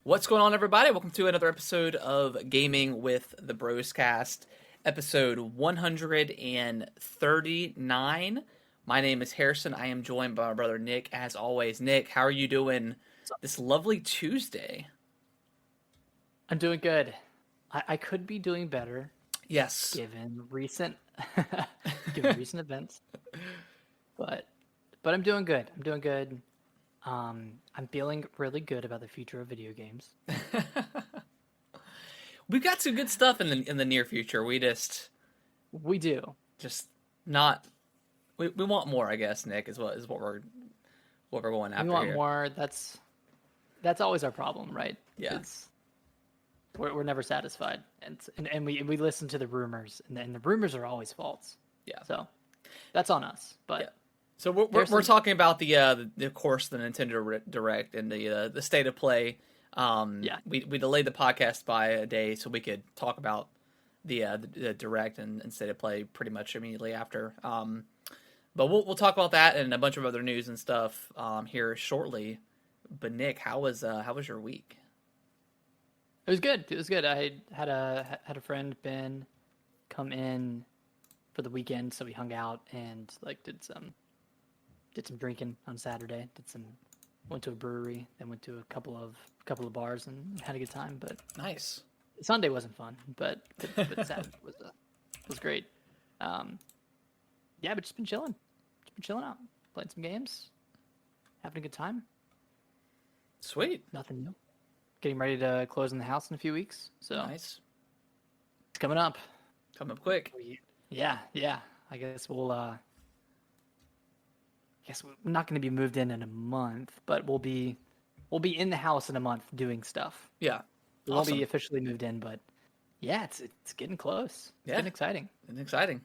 What's going on, everybody? Welcome to another episode of Gaming with the Broscast, episode 139. My name is Harrison. I am joined by my brother Nick, as always. Nick, how are you doing this lovely Tuesday? I'm doing good. I could be doing better Yes. given recent given recent events, but I'm doing good. I'm doing good. I'm feeling really good about the future of video games. We've got some good stuff in the near future. We We do. just not we want more, I guess, Nick, is what we're going after We want here. more. That's always our problem, right? Yeah. We're never satisfied, and we listen to the rumors, and the rumors are always false. Yeah. So that's on us. But Yeah. So we're talking about the of course the Nintendo Direct and the state of play. Yeah. We delayed the podcast by a day so we could talk about the Direct and state of play pretty much immediately after. But we'll talk about that and a bunch of other news and stuff here shortly. But Nick, how was your week? it was good. It was good. I had a friend, Ben, come in for the weekend, so we hung out and did some drinking on Saturday. Went to a brewery, then went to a couple of bars and had a good time. But Nice. Sunday wasn't fun, but Saturday was great. Yeah, but just been chilling. Just been chilling out, playing some games, having a good time. Sweet. Nothing new. Getting ready to close in the house in a few weeks, so Nice. it's coming up. Come up quick. Yeah. I guess we're not going to be moved in a month, but we'll be in the house in a month doing stuff. Yeah. We won't Awesome. be officially moved in, but yeah, it's getting close. It's Yeah. getting exciting. It's exciting.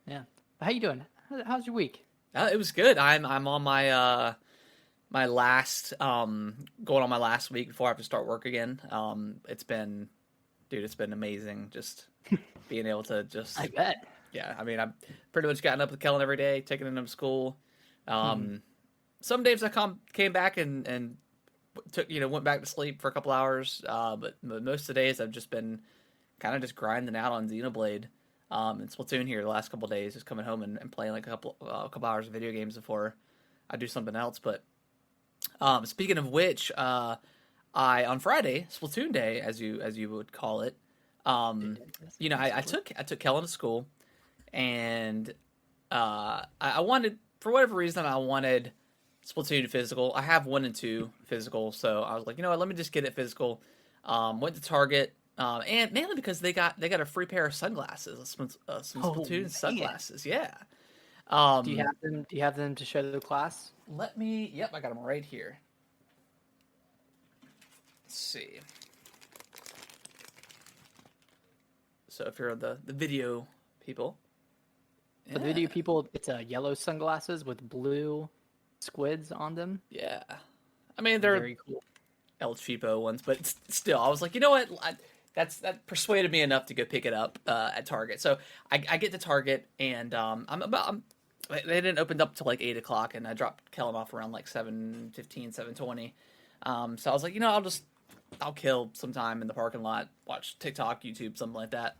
Yeah. How you doing? How's your week? It was good. I'm on my my last going on my last week before I have to start work again. It's been amazing just being able to just I bet. yeah. I mean, I've pretty much gotten up with Kellen every day, taking him to school. Some days I came back and took went back to sleep for a couple hours. But most of the days I've just been kind of just grinding out on Xenoblade. And Splatoon here the last couple of days, just coming home and playing like a couple hours of video games before I do something else. But speaking of which, I on Friday, Splatoon Day, as you would call it, I took Kellen to school, and I wanted, for whatever reason, I wanted Splatoon physical. I have 1 and 2 physical, so I was like, you know what, let me just get it physical. Went to Target. And mainly because they got a free pair of sunglasses, some Splatoon man. sunglasses. Yeah. Do you have them? Do you have them to show the class? Yep, I got them right here. Let's see. So if you're the video people. For the video people, it's yellow sunglasses with blue squids on them. Yeah. I mean, they're Very cool. El Cheapo ones, but still, I was like, you know what? That persuaded me enough to go pick it up at Target. So I get to Target, and they didn't open up till like 8 o'clock, and I dropped Kellen off around like 7:15, 7:20. So I was like, I'll kill some time in the parking lot, watch TikTok, YouTube, something like that.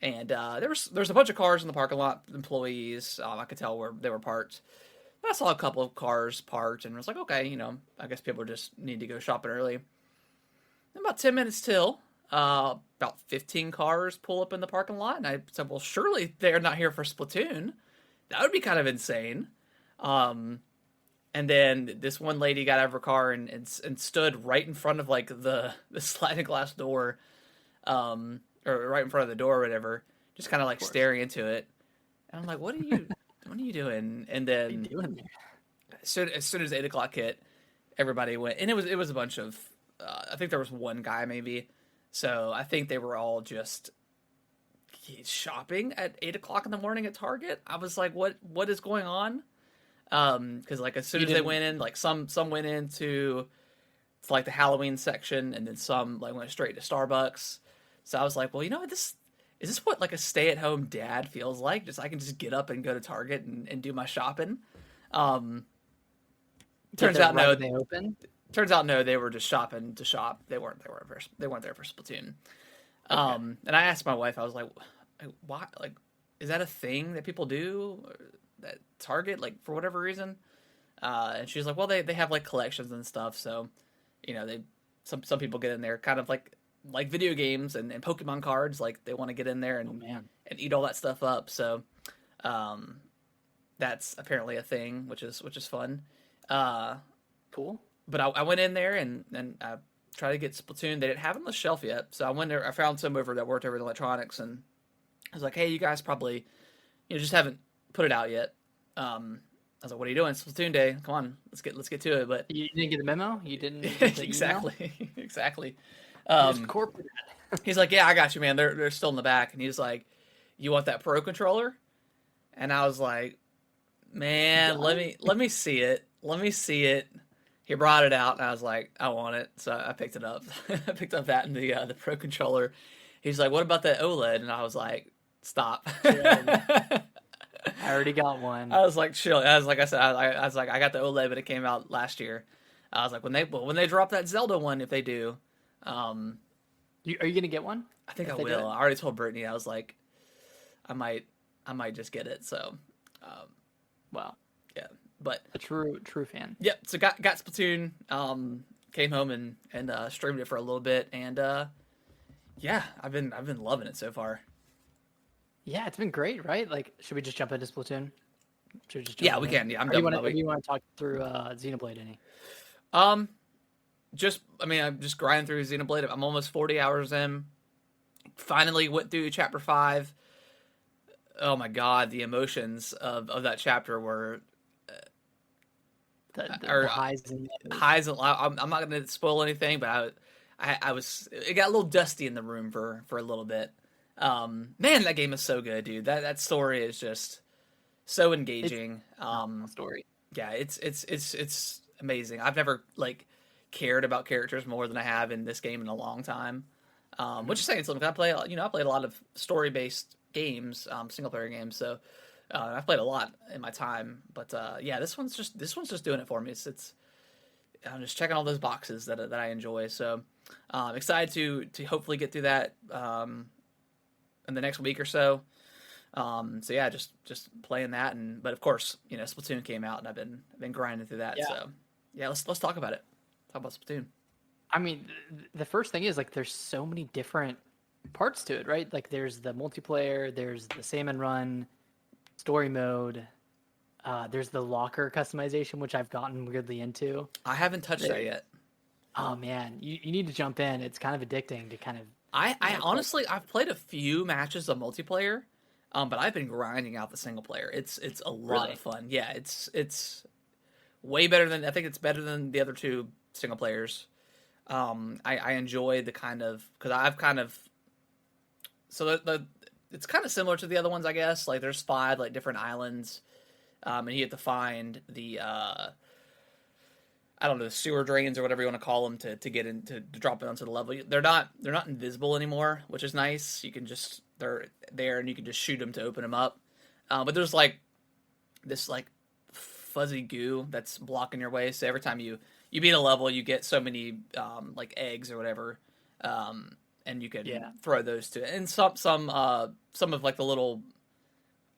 And there's a bunch of cars in the parking lot, employees. I could tell where they were parked. I saw a couple of cars parked, and was like, okay, I guess people just need to go shopping early. And about 10 minutes till, about 15 cars pull up in the parking lot, and I said, well, surely they're not here for Splatoon. That would be kind of insane. And then this one lady got out of her car and stood right in front of like the sliding glass door, or right in front of the door or whatever, just kind of like staring into it. And I'm like, what are you doing? And then What are you doing there? as soon as 8 o'clock hit, everybody went, and it was a bunch of, I think there was one guy maybe, so I think they were all just shopping at 8 o'clock in the morning at Target. I was like, what is going on? Because like as soon as they went in, like some went into like the Halloween section, and then some like went straight to Starbucks. So I was like, well, this is this what like a stay-at-home dad feels like? I can just get up and go to Target and do my shopping. Turns out no. They open. Turns out no, they were just shopping to shop. They weren't there for Splatoon. Okay. And I asked my wife, I was like, why? Like, is that a thing that people do at Target, like for whatever reason? And she's like, well, they have like collections and stuff, so they some people get in there kind of like video games and Pokemon cards, like they want to get in there Oh man. and eat all that stuff up. So um, that's apparently a thing, which is fun. Uh, Cool. but I went in there and I tried to get Splatoon. They didn't have it on the shelf yet, so I went there. I found some over that worked over in electronics, and I was like, "Hey, you guys probably just haven't put it out yet." I was like, "What are you doing? It's Splatoon Day. Come on, let's get to it." But You didn't get the memo. You didn't get the email? exactly, exactly. Just Um, corporate. he's like, "Yeah, I got you, man. They're still in the back." And he's like, "You want that Pro controller?" And I was like, "Man, let me see it. Let me see it." He brought it out, and I was like, "I want it." So I picked it up. I picked up that and the Pro controller. He's like, "What about that OLED?" And I was like, "Stop." Chill. I already got one. I was like, "Chill." I was like, I said, I was like, I got the OLED, but it came out last year. I was like, when they drop that Zelda one, if they do, um, Are you gonna get one? I think If I they do will. it? I already told Brittany. I was like, I might, I might just get it. So, um, Wow. yeah, but A true fan. yep. So got Splatoon. Came home and streamed it for a little bit, and yeah, I've been loving it so far. Yeah, it's been great, right? Like, should we just jump into Splatoon? Should we just jump Yeah, right we in? can. Yeah, I'm Or do done you with want my to? Or week. do you want to talk through Xenoblade any? Um, I'm just grinding through Xenoblade. I'm almost 40 hours in. Finally went through chapter 5. Oh my god, the emotions of that chapter were The are highs and lows. highs and lows. I'm not going to spoil anything, but I was it got a little dusty in the room for a little bit. Man, that game is so good, dude. That story is just so It's engaging. a phenomenal story. Yeah, it's amazing. I've never like cared about characters more than I have in this game in a long time. Which is saying something. I played a lot of story based games, single player games. So I've played a lot in my time. But yeah, this one's just doing it for me. It's I'm just checking all those boxes that I enjoy. So excited to hopefully get through that in the next week or so. So yeah, just playing that, but of course, Splatoon came out, and I've been grinding through that. Yeah. So yeah, let's talk about it. Talk about Splatoon. I mean, the first thing is like there's so many different parts to it, right? Like there's the multiplayer, there's the salmon run, story mode, there's the locker customization, which I've gotten weirdly into. I haven't touched that There- yet. Oh man, you need to jump in. It's kind of addicting to kind of I like honestly I've played a few matches of multiplayer, but I've been grinding out the single player. It's a lot Really? of fun. Yeah, it's way better than I think it's better than the other two single players. I enjoy the kind of because I've kind of so the it's kind of similar to the other ones, I guess. Like there's 5 like different islands, and you have to find the I don't know, the sewer drains or whatever you want to call them to get in to drop it onto the level. They're not invisible anymore, which is nice. You can just they're there and you can just shoot them to open them up. But there's like this like fuzzy goo that's blocking your way. So every time you beat a level, you get so many like eggs or whatever, and you can Yeah. throw those to it. And some of like the little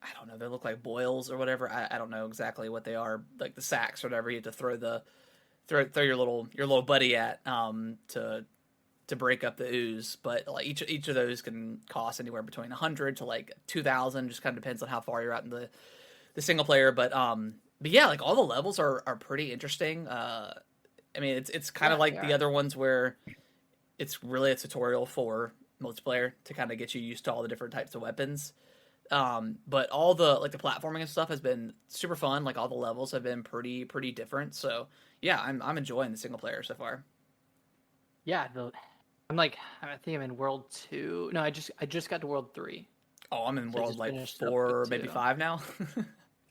I don't know, they look like boils or whatever. I don't know exactly what they are, like the sacks or whatever. You have to throw your little buddy at to break up the ooze. But like each of those can cost anywhere between 100 to like 2,000. Just kind of depends on how far you're out in the single player. But yeah, like all the levels are pretty interesting. I mean, it's kind Yeah, of like they the are. other ones where it's really a tutorial for multiplayer to kind of get you used to all the different types of weapons. But all the like the platforming and stuff has been super fun. Like all the levels have been pretty different. So yeah, I'm enjoying the single player so far. Yeah, I think I'm in World 2. No, I just got to World 3. Oh, I'm in So I world just like finished up 4, with maybe 2. 5 now.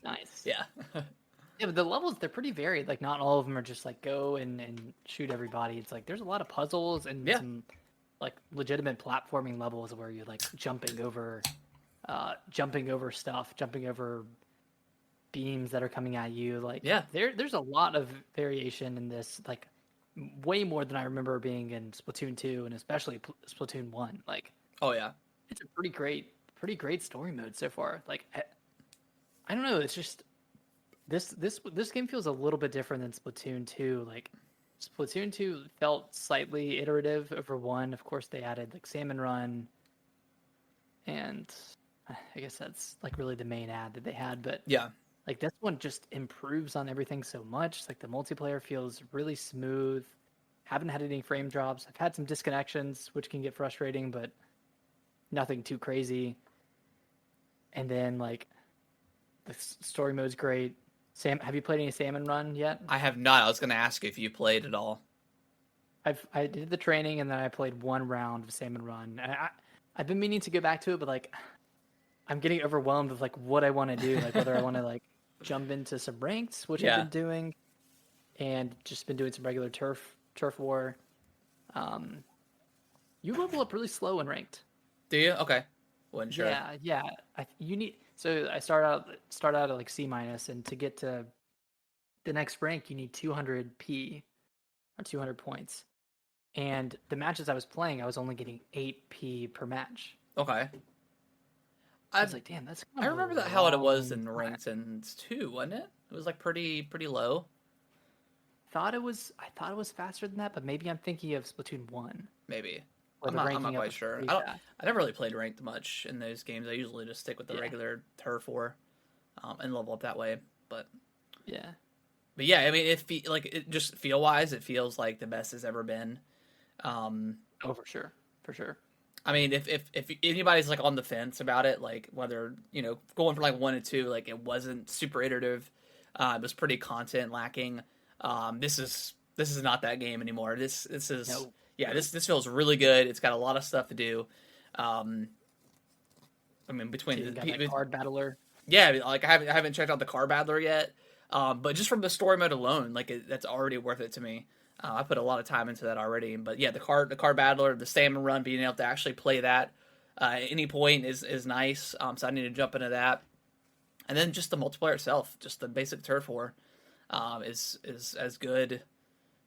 Nice. Yeah, Yeah, but the levels they're pretty varied. Like not all of them are just like go and shoot everybody. It's like there's a lot of puzzles and yeah, some like legitimate platforming levels where you're like jumping over stuff, jumping over beams that are coming at you. Like yeah. there's a lot of variation in this. Like way more than I remember being in Splatoon 2 and especially Splatoon 1. Like Oh yeah. it's a pretty great story mode so far. Like I don't know, it's just this game feels a little bit different than Splatoon 2. Like Splatoon 2 felt slightly iterative over 1. Of course, they added like Salmon Run, and I guess that's like really the main ad that they had. But Yeah. like this one just improves on everything so much. Like the multiplayer feels really smooth. Haven't had any frame drops. I've had some disconnections, which can get frustrating, but nothing too crazy. And then like the story mode's great. Have you played any Salmon Run yet? I have not. I was gonna ask if you played at all. I did the training and then I played 1 round of Salmon Run. And I've been meaning to go back to it, but like I'm getting overwhelmed with like what I want to do, like whether I want to like jump into some ranks, which I've Yeah. been doing, and just been doing some regular turf war. Um, you level up really slow in ranked. Do you? Okay. Wasn't sure. Yeah. You need so I start out at like C minus, and to get to the next rank, you need 200 P or 200 points. And the matches I was playing, I was only getting 8 P per match. Okay. I was like, damn, that's kind I of remember a that how it was long in time. ranked and two, wasn't it? It was like pretty low. I thought it was faster than that, but maybe I'm thinking of Splatoon 1. Maybe. Where I'm the not ranking up quite was sure. pretty I don't. fast. I never really played ranked much in those games. I usually just stick with the Yeah. regular turf war, and level up that way. But Yeah. yeah, I mean, it just feel wise, it feels like the best it's ever been. Oh, for sure. For sure. I mean, if anybody's like on the fence about it, like whether going for like 1 and 2, like it wasn't super iterative, it was pretty content lacking. This is not that game anymore. This is No. yeah. This feels really good. It's got a lot of stuff to do. I mean, So you got that between card battler. yeah, like I haven't checked out the car battler yet, but just from the story mode alone, like that's already worth it to me. I put a lot of time into that already, but yeah, the car battler, the salmon run, being able to actually play that at any point is nice. So I need to jump into that, and then just the multiplayer itself, just the basic turf war, is as good,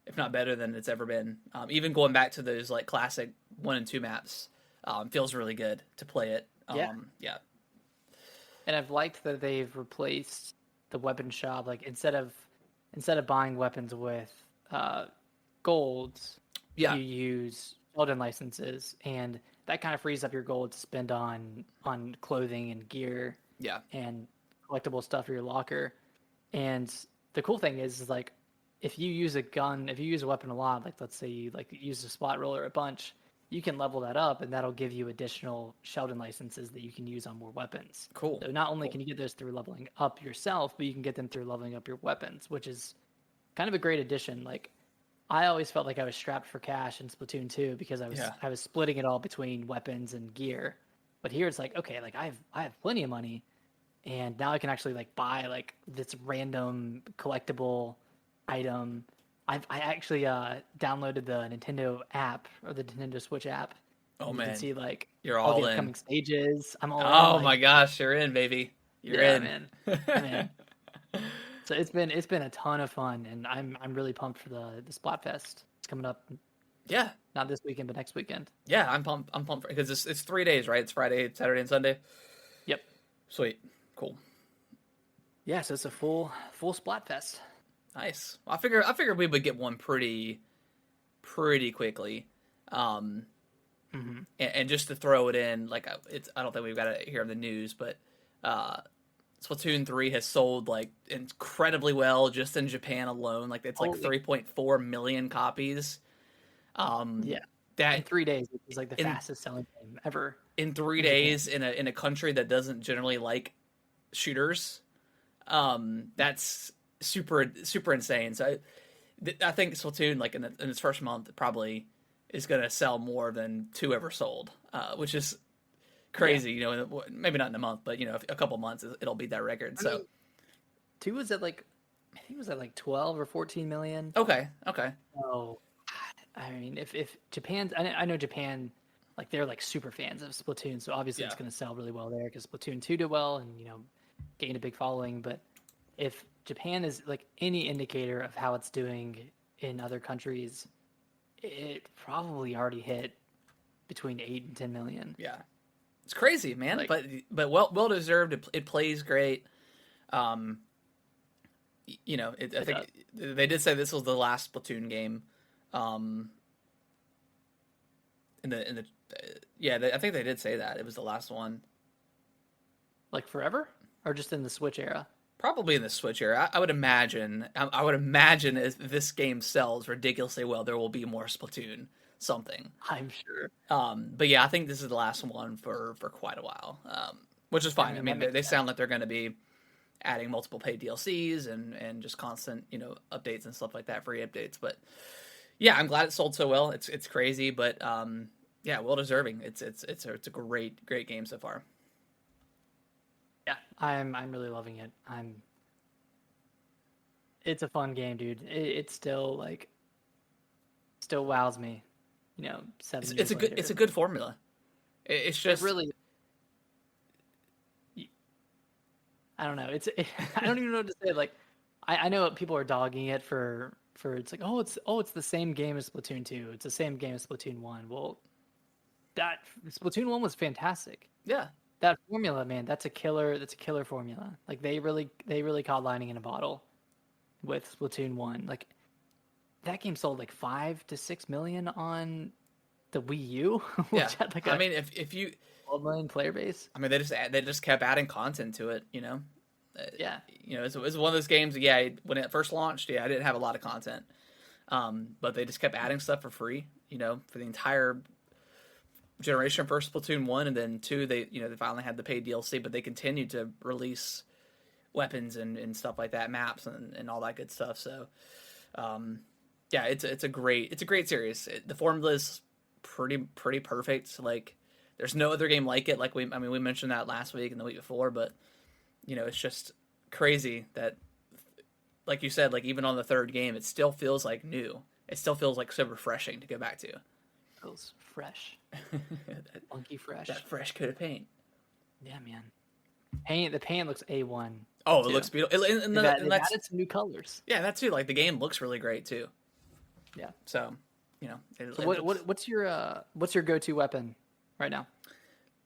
if not better than it's ever been. Even going back to those like classic 1 and 2 maps, feels really good to play it. Yeah. Yeah. And I've liked that they've replaced the weapon shop. Like instead of buying weapons with golds, Yeah. you use Sheldon licenses, and that kind of frees up your gold to spend on clothing and gear Yeah. and collectible stuff for your locker. And the cool thing is like if you use a weapon a lot, like let's say you like use a spot roller a bunch, you can level that up, and that'll give you additional Sheldon licenses that you can use on more weapons. Cool. So not only can you get those through leveling up yourself, but you can get them through leveling up your weapons, which is kind of a great addition. Like I always felt like I was strapped for cash in Splatoon 2 because I was splitting it all between weapons and gear. But here it's like, okay, like I have plenty of money, and now I can actually like buy like this random collectible item. I actually downloaded the Nintendo app or the Nintendo Switch app. Oh You man, can see like you're all all the in. upcoming stages. I'm all in. Oh Like, my gosh, you're in, baby. You're yeah, in. man. I'm in. So it's been a ton of fun, and I'm really pumped for the Splatfest. It's coming up Yeah, not this weekend, but next weekend. yeah. I'm pumped. I'm pumped because it's 3 days, right? It's Friday, Saturday, and Sunday. Yep. Sweet, cool, Yeah, so it's a full Splatfest. nice. I figured we would get one pretty quickly. And just to throw it in, like I don't think we've got to hear the news, but Splatoon 3 has sold like incredibly well just in Japan alone. Like it's like Holy- 3.4 million copies. Yeah. That In 3 days, it was like the in- fastest selling game ever. in 3 days in a country that doesn't generally like shooters, that's super insane. So I think Splatoon, like in its first month, probably is going to sell more than 2 ever sold, which is crazy. You know, maybe not in a month, but a couple months it'll beat that record. So 2 was at like, I think it was at like 12 or 14 million. okay. So, I mean, if Japan, I know Japan, like they're like super fans of Splatoon, so obviously it's Yeah. going to sell really well there because Splatoon 2 did well and gained a big following. But if Japan is like any indicator of how it's doing in other countries, it probably already hit between 8 and 10 million. Yeah, it's crazy, man. Like, But well deserved. It plays great. Um, I think they did say this was the last Splatoon game. Um, I think they did say that it was the last one. like forever, or just in the Switch era? Probably in the Switch era. I would imagine. I would imagine if this game sells ridiculously well, there will be more Splatoon something. I'm sure. But yeah, I think this is the last one for quite a while. Which is fine. I mean, they sound like they're going to be adding multiple paid DLCs and just constant, updates and stuff like that, free updates. But yeah, I'm glad it sold so well. It's crazy, but yeah, well deserving. It's a great game so far. Yeah, I'm really loving it. It's a fun game, dude. It still still wows me. 7 years later. It's a good formula. It's just really. I don't know. I don't even know what to say. Like, I know people are dogging it for it's like, it's the same game as Splatoon 2. It's the same game as Splatoon 1. Well, that Splatoon 1 was fantastic. Yeah. That formula, man, that's a killer formula. Like they really caught lightning in a bottle with Splatoon 1. Like that game sold like 5 to 6 million on the Wii U, which had like I mean, if you 12 million player base. I mean, they just kept adding content to it, Yeah. It was one of those games. Yeah, when it first launched, I didn't have a lot of content, but they just kept adding stuff for free. For the entire generation. First Splatoon 1, and then 2, they finally had the paid DLC, but they continued to release weapons and stuff like that, maps and all that good stuff. So, yeah, it's a great series. The formula is pretty perfect. Like, there's no other game like it. Like we mentioned that last week and the week before, but it's just crazy that, like you said, like even on the third game, it still feels like new. It still feels like so refreshing to go back to. Feels fresh. Funky fresh. That fresh coat of paint. Yeah, man. The paint looks A1. Oh, too. It looks beautiful. And they've that's added some new colors. Yeah, that too. Like the game looks really great too. Yeah. So, what's your go-to weapon right now?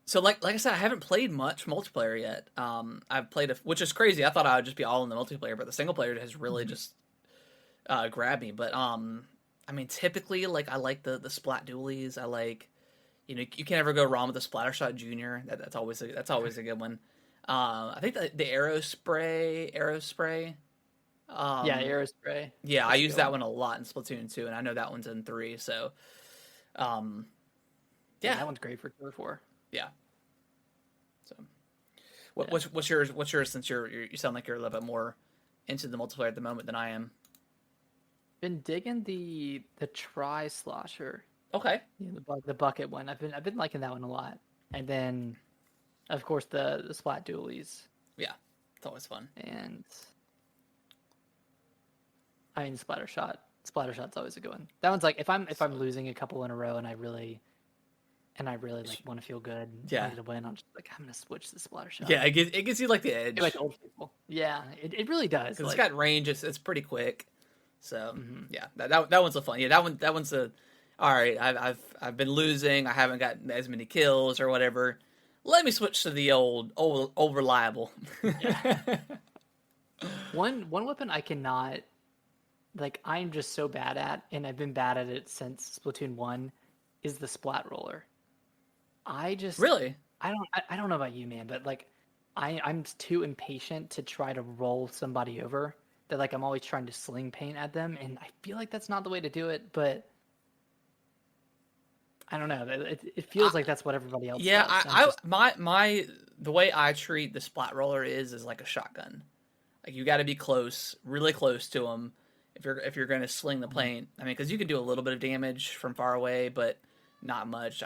So like I said, I haven't played much multiplayer yet. I've played which is crazy. I thought I would just be all in the multiplayer, but the single player has really just grabbed me. But I mean, typically, like I like the splat dualies. I like, you can never go wrong with the Splattershot Junior. That's always a good one. I think the arrow spray. Yeah, arrow spray. Yeah, I use that one a lot in Splatoon 2, and I know that one's in 3. So, yeah, that one's great for Killer 4. Yeah. So, what's yours? What's yours? Since you sound like you're a little bit more into the multiplayer at the moment than I am. Been digging the tri-slosher. Okay. The bucket one. I've been liking that one a lot. And then, of course, the splat dualies. Yeah, it's always fun. And I mean, Splattershot's always a good one. That one's like if I'm losing a couple in a row and I really like want to feel good. Yeah. Ready to win. I'm just like, I'm gonna switch the Splattershot. Yeah, it gives you like the edge. Like old people. Yeah, it really does. Because it's got range. It's pretty quick. So yeah, that one's a fun. Yeah, that one's a. All right, I've been losing. I haven't gotten as many kills or whatever. Let me switch to the old reliable. Yeah. One weapon I cannot. Like, I'm just so bad at, and I've been bad at it since Splatoon 1, is the splat roller. Really? I don't know about you, man, but like I'm too impatient to try to roll somebody over that like I'm always trying to sling paint at them, and I feel like that's not the way to do it, but I don't know. It feels like that's what everybody else does. The way I treat the splat roller is like a shotgun. Like you got to be close, really close to them. If you're going to sling the paint, I mean, because you can do a little bit of damage from far away, but not much.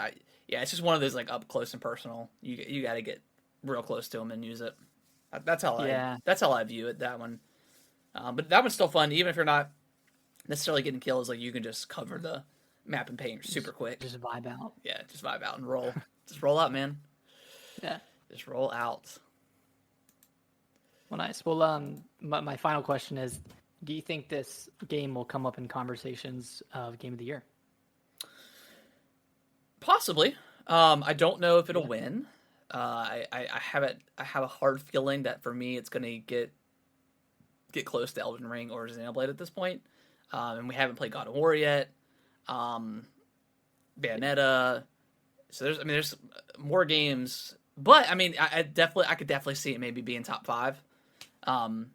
It's just one of those like up close and personal. You got to get real close to them and use it. That's how I view it. That one, but that one's still fun, even if you're not necessarily getting kills. Like you can just cover the map and paint super quick. Just vibe out. Yeah, just vibe out and roll. Just roll out, man. Yeah, just roll out. Well, nice. Well, my final question is, Do you think this game will come up in conversations of Game of the Year? Possibly. I don't know if it'll Yeah. win. I have it. I have a hard feeling that for me, it's going to get close to Elden Ring or Xenoblade at this point. And we haven't played God of War yet. Um, Bayonetta. So there's more games, but I mean, I could definitely see it maybe being top five. Um,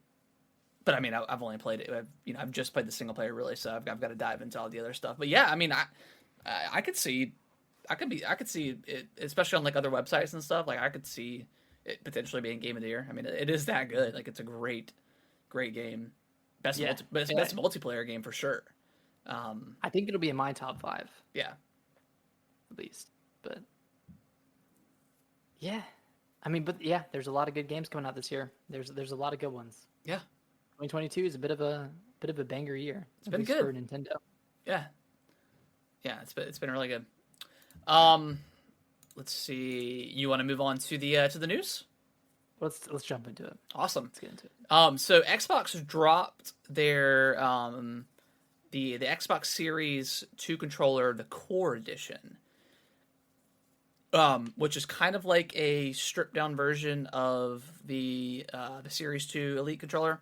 but I mean, I've only played it. I've just played the single player really, so I've got to dive into all the other stuff. But yeah, I mean, I could see, I could see it, especially on like other websites and stuff. Like I could see it potentially being Game of the Year. I mean, it is that good. Like it's a great game. Yeah. Best multiplayer game for sure. I think it'll be in my top 5 Yeah, at least. But yeah, I mean, but yeah, there's a lot of good games coming out this year. There's a lot of good ones. yeah, 2022 is a bit of a banger year. It's been at least good for Nintendo. yeah, yeah. It's been really good. Let's see. You want to move on to the news? Let's jump into it. Awesome. Let's get into it. So Xbox dropped their the Xbox Series 2 controller, the Core Edition, which is kind of like a stripped down version of the Series 2 Elite controller.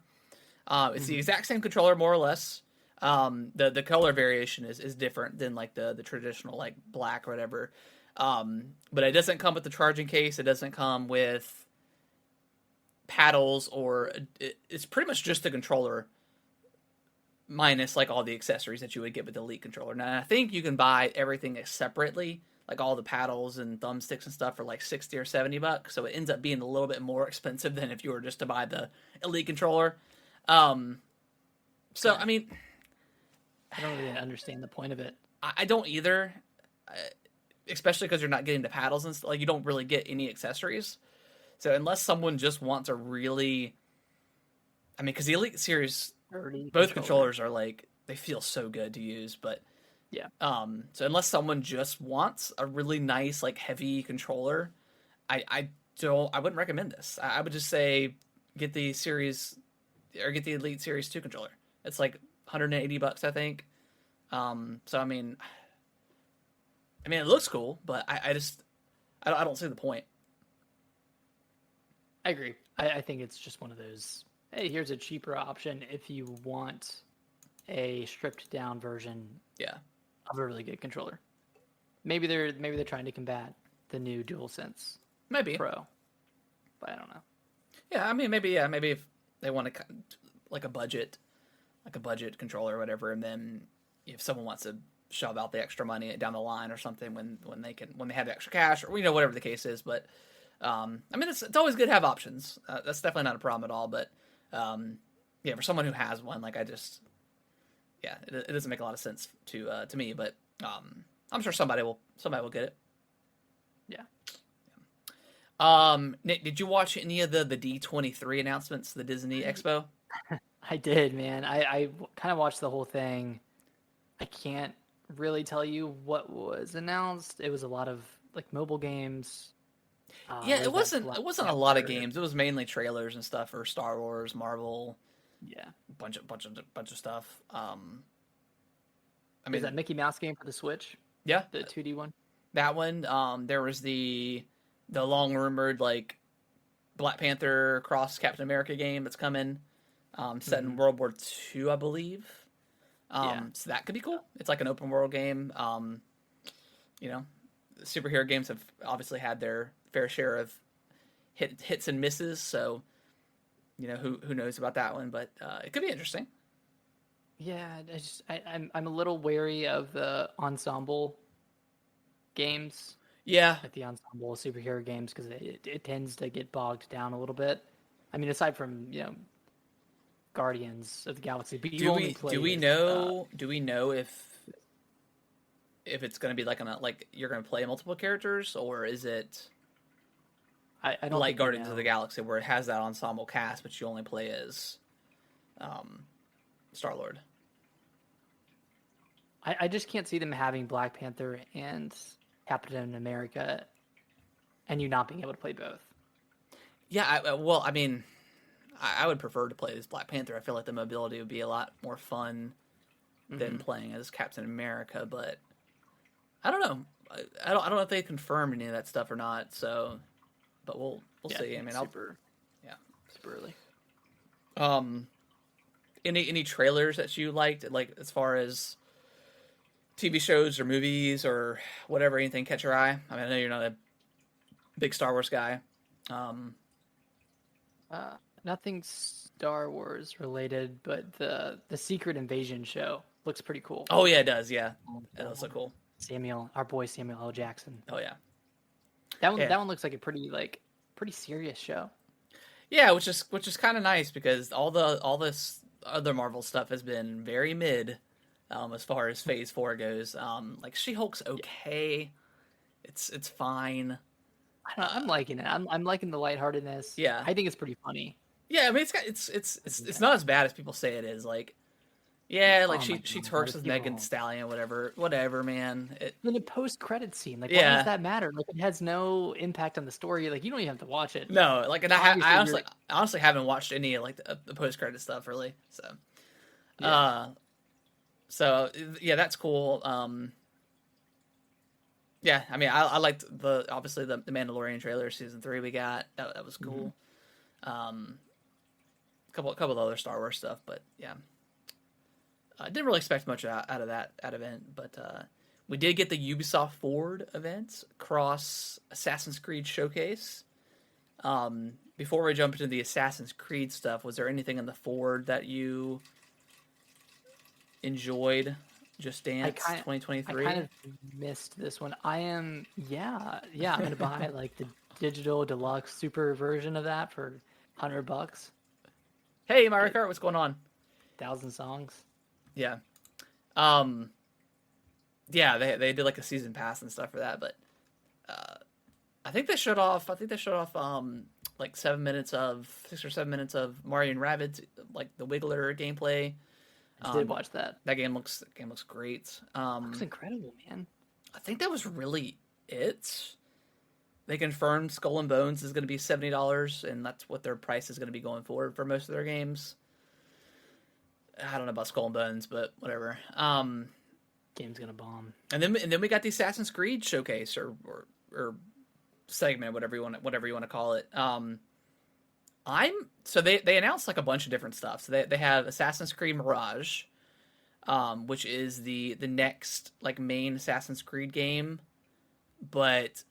It's the exact same controller, more or less. The color variation is different than like the traditional like black or whatever. But it doesn't come with the charging case. It doesn't come with paddles, or it's pretty much just the controller minus like all the accessories that you would get with the Elite controller. Now I think you can buy everything separately, like all the paddles and thumbsticks and stuff for like $60 or $70. So it ends up being a little bit more expensive than if you were just to buy the Elite controller. So I mean, I don't really understand the point of it. I don't either, especially because you're not getting the paddles and stuff. Like you don't really get any accessories. So unless someone just wants a really, I mean, because the Elite series, both controllers are like, they feel so good to use, but yeah. So unless someone just wants a really nice like heavy controller, I wouldn't recommend this. I would just say get the series or get the Elite Series 2 controller. It's like $180, I think. So I mean, it looks cool, but I don't see the point. I agree. I think it's just one of those, hey, here's a cheaper option if you want a stripped down version Yeah. of a really good controller. Maybe they're trying to combat the new DualSense Maybe. Pro, but I don't know. Yeah, I mean, maybe if they want to like a budget controller or whatever, and then if someone wants to shove out the extra money down the line or something when they have the extra cash, or whatever the case is. But I mean, it's always good to have options. That's definitely not a problem at all. But yeah, for someone who has one, like it doesn't make a lot of sense to me. But I'm sure somebody will get it. Yeah. Nick, did you watch any of the D23 announcements, the Disney Expo? I did, man. I kind of watched the whole thing. I can't really tell you what was announced. It was a lot of like mobile games. Yeah, it wasn't a lot of games. It was mainly trailers and stuff for Star Wars, Marvel. Yeah, bunch of stuff. I mean, is that Mickey Mouse game for the Switch? Yeah, the 2D one. That one. There was the long rumored like Black Panther cross Captain America game that's coming. Set in World War II, I believe. So that could be cool. It's like an open world game. Superhero games have obviously had their fair share of hits and misses. So, who knows about that one? But it could be interesting. Yeah, I'm a little wary of the ensemble games. Yeah, like the ensemble superhero games, because it tends to get bogged down a little bit. I mean, aside from Guardians of the Galaxy, but do we know if it's going to be like you're going to play multiple characters, or is it I don't like Guardians of the Galaxy where it has that ensemble cast but you only play as Star-Lord? I just can't see them having Black Panther and Captain America and you not being able to play both. Yeah, I mean, I would prefer to play as Black Panther. I feel like the mobility would be a lot more fun than playing as Captain America. But I don't know. I don't know if they confirmed any of that stuff or not. So, but we'll see. I mean, yeah, super early. Any trailers that you liked, like as far as TV shows or movies or whatever, anything catch your eye? I mean, I know you're not a big Star Wars guy. Nothing Star Wars related, but the Secret Invasion show looks pretty cool. Oh yeah, it does. Yeah, that looks so cool. Our boy Samuel L. Jackson. Oh yeah, that one looks like a pretty serious show. Yeah, which is kind of nice because all this other Marvel stuff has been very mid, as far as Phase 4 goes. Like She-Hulk's okay, it's fine. I'm liking it. I'm liking the lightheartedness. Yeah, I think it's pretty funny. Yeah, I mean it's not as bad as people say it is. Like, yeah, like she twerks with Megan Thee Stallion, whatever, man. Then a post-credit scene, like, why Yeah. does that matter? Like, it has no impact on the story. Like, you don't even have to watch it. No, like, and I Obviously, honestly haven't watched any of like the post credit stuff really. So, Yeah. so yeah, that's cool. Yeah, I mean, I liked obviously the Mandalorian trailer season 3 we got. That was cool. Couple of other Star Wars stuff, but yeah, I didn't really expect much out of that event. But we did get the Ubisoft Forward event cross Assassin's Creed showcase. Before we jump into the Assassin's Creed stuff, was there anything in the Forward that you enjoyed? Just Dance 2023. I kind of missed this one. I'm gonna buy like the digital deluxe super version of that for $100. Hey, Mario Kart, what's going on? 1,000 songs. Yeah. Yeah, they did like a season pass and stuff for that, but I think they showed off like 6 or 7 minutes of Mario and Rabbids, like the Wiggler gameplay. I did watch that. That game looks great. Looks incredible, man. I think that was really it. They confirmed Skull and Bones is going to be $70, and that's what their price is going to be going for most of their games. I don't know about Skull and Bones, but whatever. Game's gonna bomb. And then we got the Assassin's Creed showcase or segment, whatever you want to call it. So they announced like a bunch of different stuff. So they have Assassin's Creed Mirage, which is the next like main Assassin's Creed game, but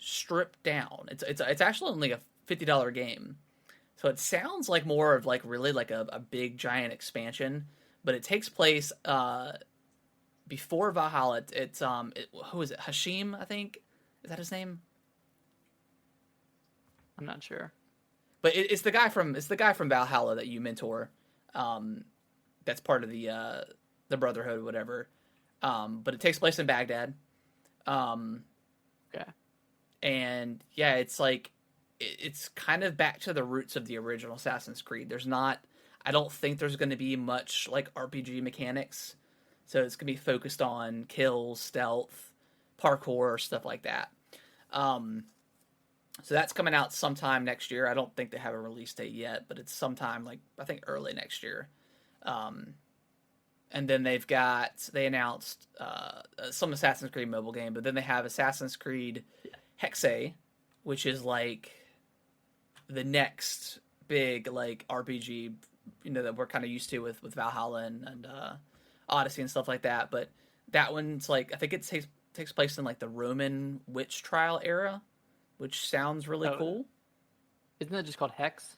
stripped down. It's actually only a $50 game. So it sounds like more of like really like a big giant expansion, but it takes place before Valhalla. Who is it? Hashim, I think. Is that his name? I'm not sure. But it's the guy from Valhalla that you mentor. That's part of the Brotherhood or whatever. But it takes place in Baghdad. Okay. And yeah, it's like it's kind of back to the roots of the original Assassin's Creed. I don't think there's going to be much like RPG mechanics. So it's going to be focused on kills, stealth, parkour, stuff like that. So that's coming out sometime next year. I don't think they have a release date yet, but it's sometime like I think early next year. And then they announced some Assassin's Creed mobile game, but then they have Assassin's Creed Hexe, which is like the next big like RPG, that we're kind of used to with Valhalla and Odyssey and stuff like that. But that one's like I think it takes place in like the Roman witch trial era, which sounds really cool. Isn't that just called Hex?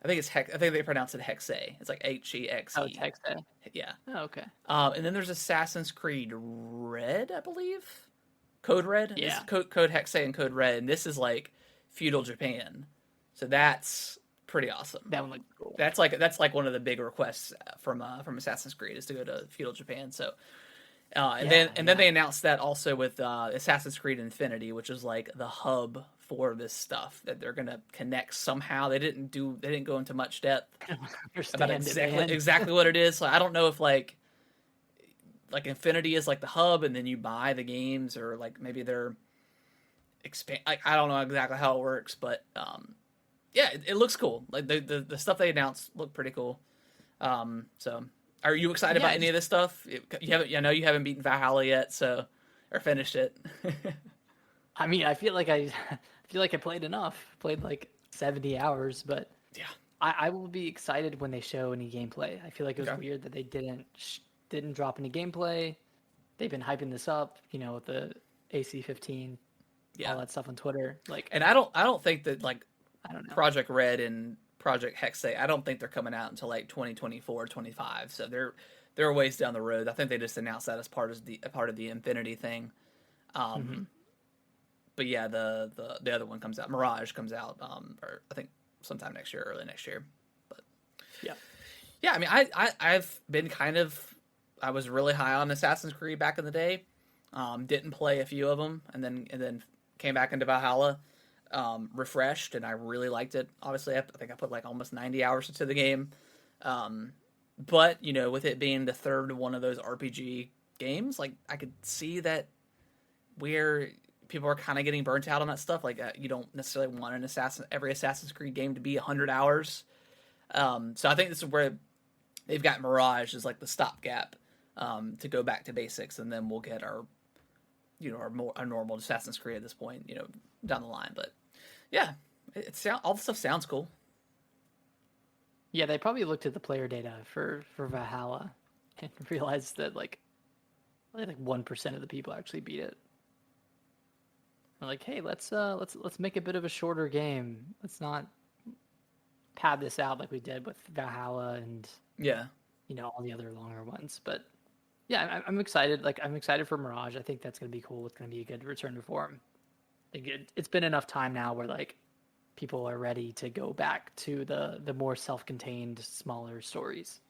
I think it's Hex. I think they pronounce it Hexe. It's like Hexe. Oh, it's Hexe. Yeah. Oh, okay. And then there's Assassin's Creed Red, I believe. Code Red. Yeah. Code Hexe and Code Red, and this is like feudal Japan. So that's pretty awesome. That one looks cool. That's like one of the big requests from Assassin's Creed is to go to feudal Japan. So. Then they announced that also with Assassin's Creed Infinity, which is like the hub for this stuff that they're gonna connect somehow. They didn't go into much depth about exactly what it is. So I don't know if like Infinity is like the hub and then you buy the games, or like maybe they're expand. Like I don't know exactly how it works, but yeah, it looks cool. Like the stuff they announced looked pretty cool. So are you excited Yeah, about any of this stuff? You haven't. I know you haven't beaten Valhalla yet, so or finished it. I mean, I feel like I feel like I played enough. Played like 70 hours, but Yeah. I will be excited when they show any gameplay. I feel like it was Okay. weird that they didn't drop any gameplay. They've been hyping this up, with the AC-15, Yeah. all that stuff on Twitter. Like, And I don't think that like I don't know. Project Red and Project Hexate, I don't think they're coming out until like 2024, 25. So they're a ways down the road. I think they just announced that as part of the Infinity thing. Hmm. But yeah, the other one comes out. Mirage comes out, or I think sometime next year, early next year. But Yeah. yeah, I mean, I've been I was really high on Assassin's Creed back in the day. Didn't play a few of them, and then came back into Valhalla, refreshed, and I really liked it. Obviously, I think I put like almost 90 hours into the game. But with it being the third one of those RPG games, like I could see that where people are kind of getting burnt out on that stuff. Like you don't necessarily want every Assassin's Creed game to be 100 hours. So I think this is where they've got Mirage as like the stopgap, to go back to basics, and then we'll get our normal Assassin's Creed at this point, down the line. But yeah, all the stuff sounds cool. Yeah, they probably looked at the player data for Valhalla and realized that like only like 1% of the people actually beat it. They're like, hey, let's make a bit of a shorter game. Let's not pad this out like we did with Valhalla and Yeah, all the other longer ones. But yeah, I'm excited. Like I'm excited for Mirage. I think that's gonna be cool. It's gonna be a good return to form. It's been enough time now where like people are ready to go back to the more self-contained, smaller stories.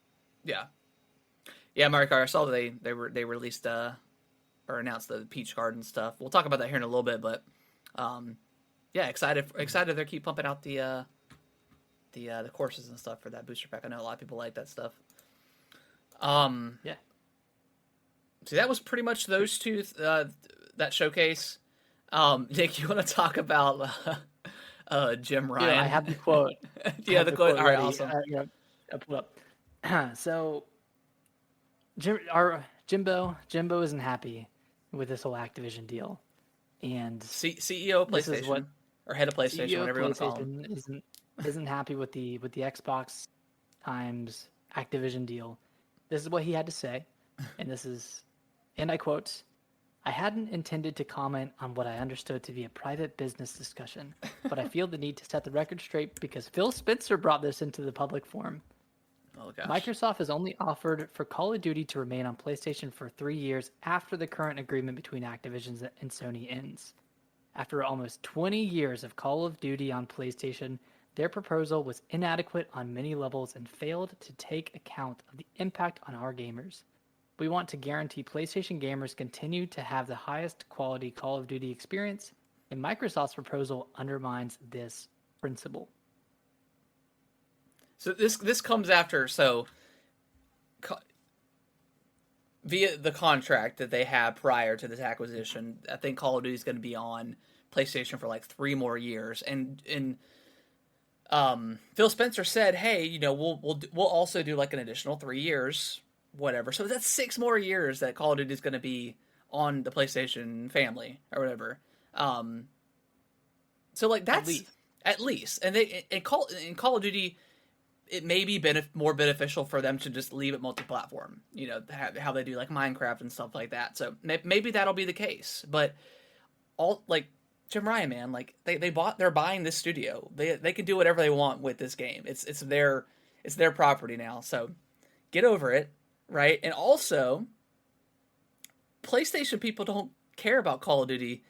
yeah, yeah. Mario Kart. I saw that they released or announced the Peach Garden stuff. We'll talk about that here in a little bit, but yeah, excited they keep pumping out the courses and stuff for that booster pack. I know a lot of people like that stuff. Yeah. So that was pretty much those two that showcase. Nick, you want to talk about Jim Ryan? Yeah, I have the quote. Yeah, the quote. All right, ready. awesome. Yeah, I pulled up. So Jimbo isn't happy with this whole Activision deal, and CEO of this is PlayStation, what or head of PlayStation, CEO of whatever you want to call him. PlayStation isn't happy with the Xbox times Activision deal. This is what he had to say, and I quote: "I hadn't intended to comment on what I understood to be a private business discussion, but I feel the need to set the record straight because Phil Spencer brought this into the public forum. Oh gosh. Microsoft has only offered for Call of Duty to remain on PlayStation for 3 years after the current agreement between Activision and Sony ends. After almost 20 years of Call of Duty on PlayStation, their proposal was inadequate on many levels and failed to take account of the impact on our gamers. We want to guarantee PlayStation gamers continue to have the highest quality Call of Duty experience, and Microsoft's proposal undermines this principle." So this comes after via the contract that they have prior to this acquisition. I think Call of Duty is going to be on PlayStation for like 3 more years, and Phil Spencer said, "Hey, we'll also do like an additional 3 years, whatever." So that's 6 more years that Call of Duty is going to be on the PlayStation family or whatever. So like that's at least, and Call of Duty, it may be more beneficial for them to just leave it multi-platform. How they do like Minecraft and stuff like that. So maybe that'll be the case. But all like Jim Ryan, man, like they're buying this studio. They can do whatever they want with this game. It's their property now. So get over it, right? And also, PlayStation people don't care about Call of Duty.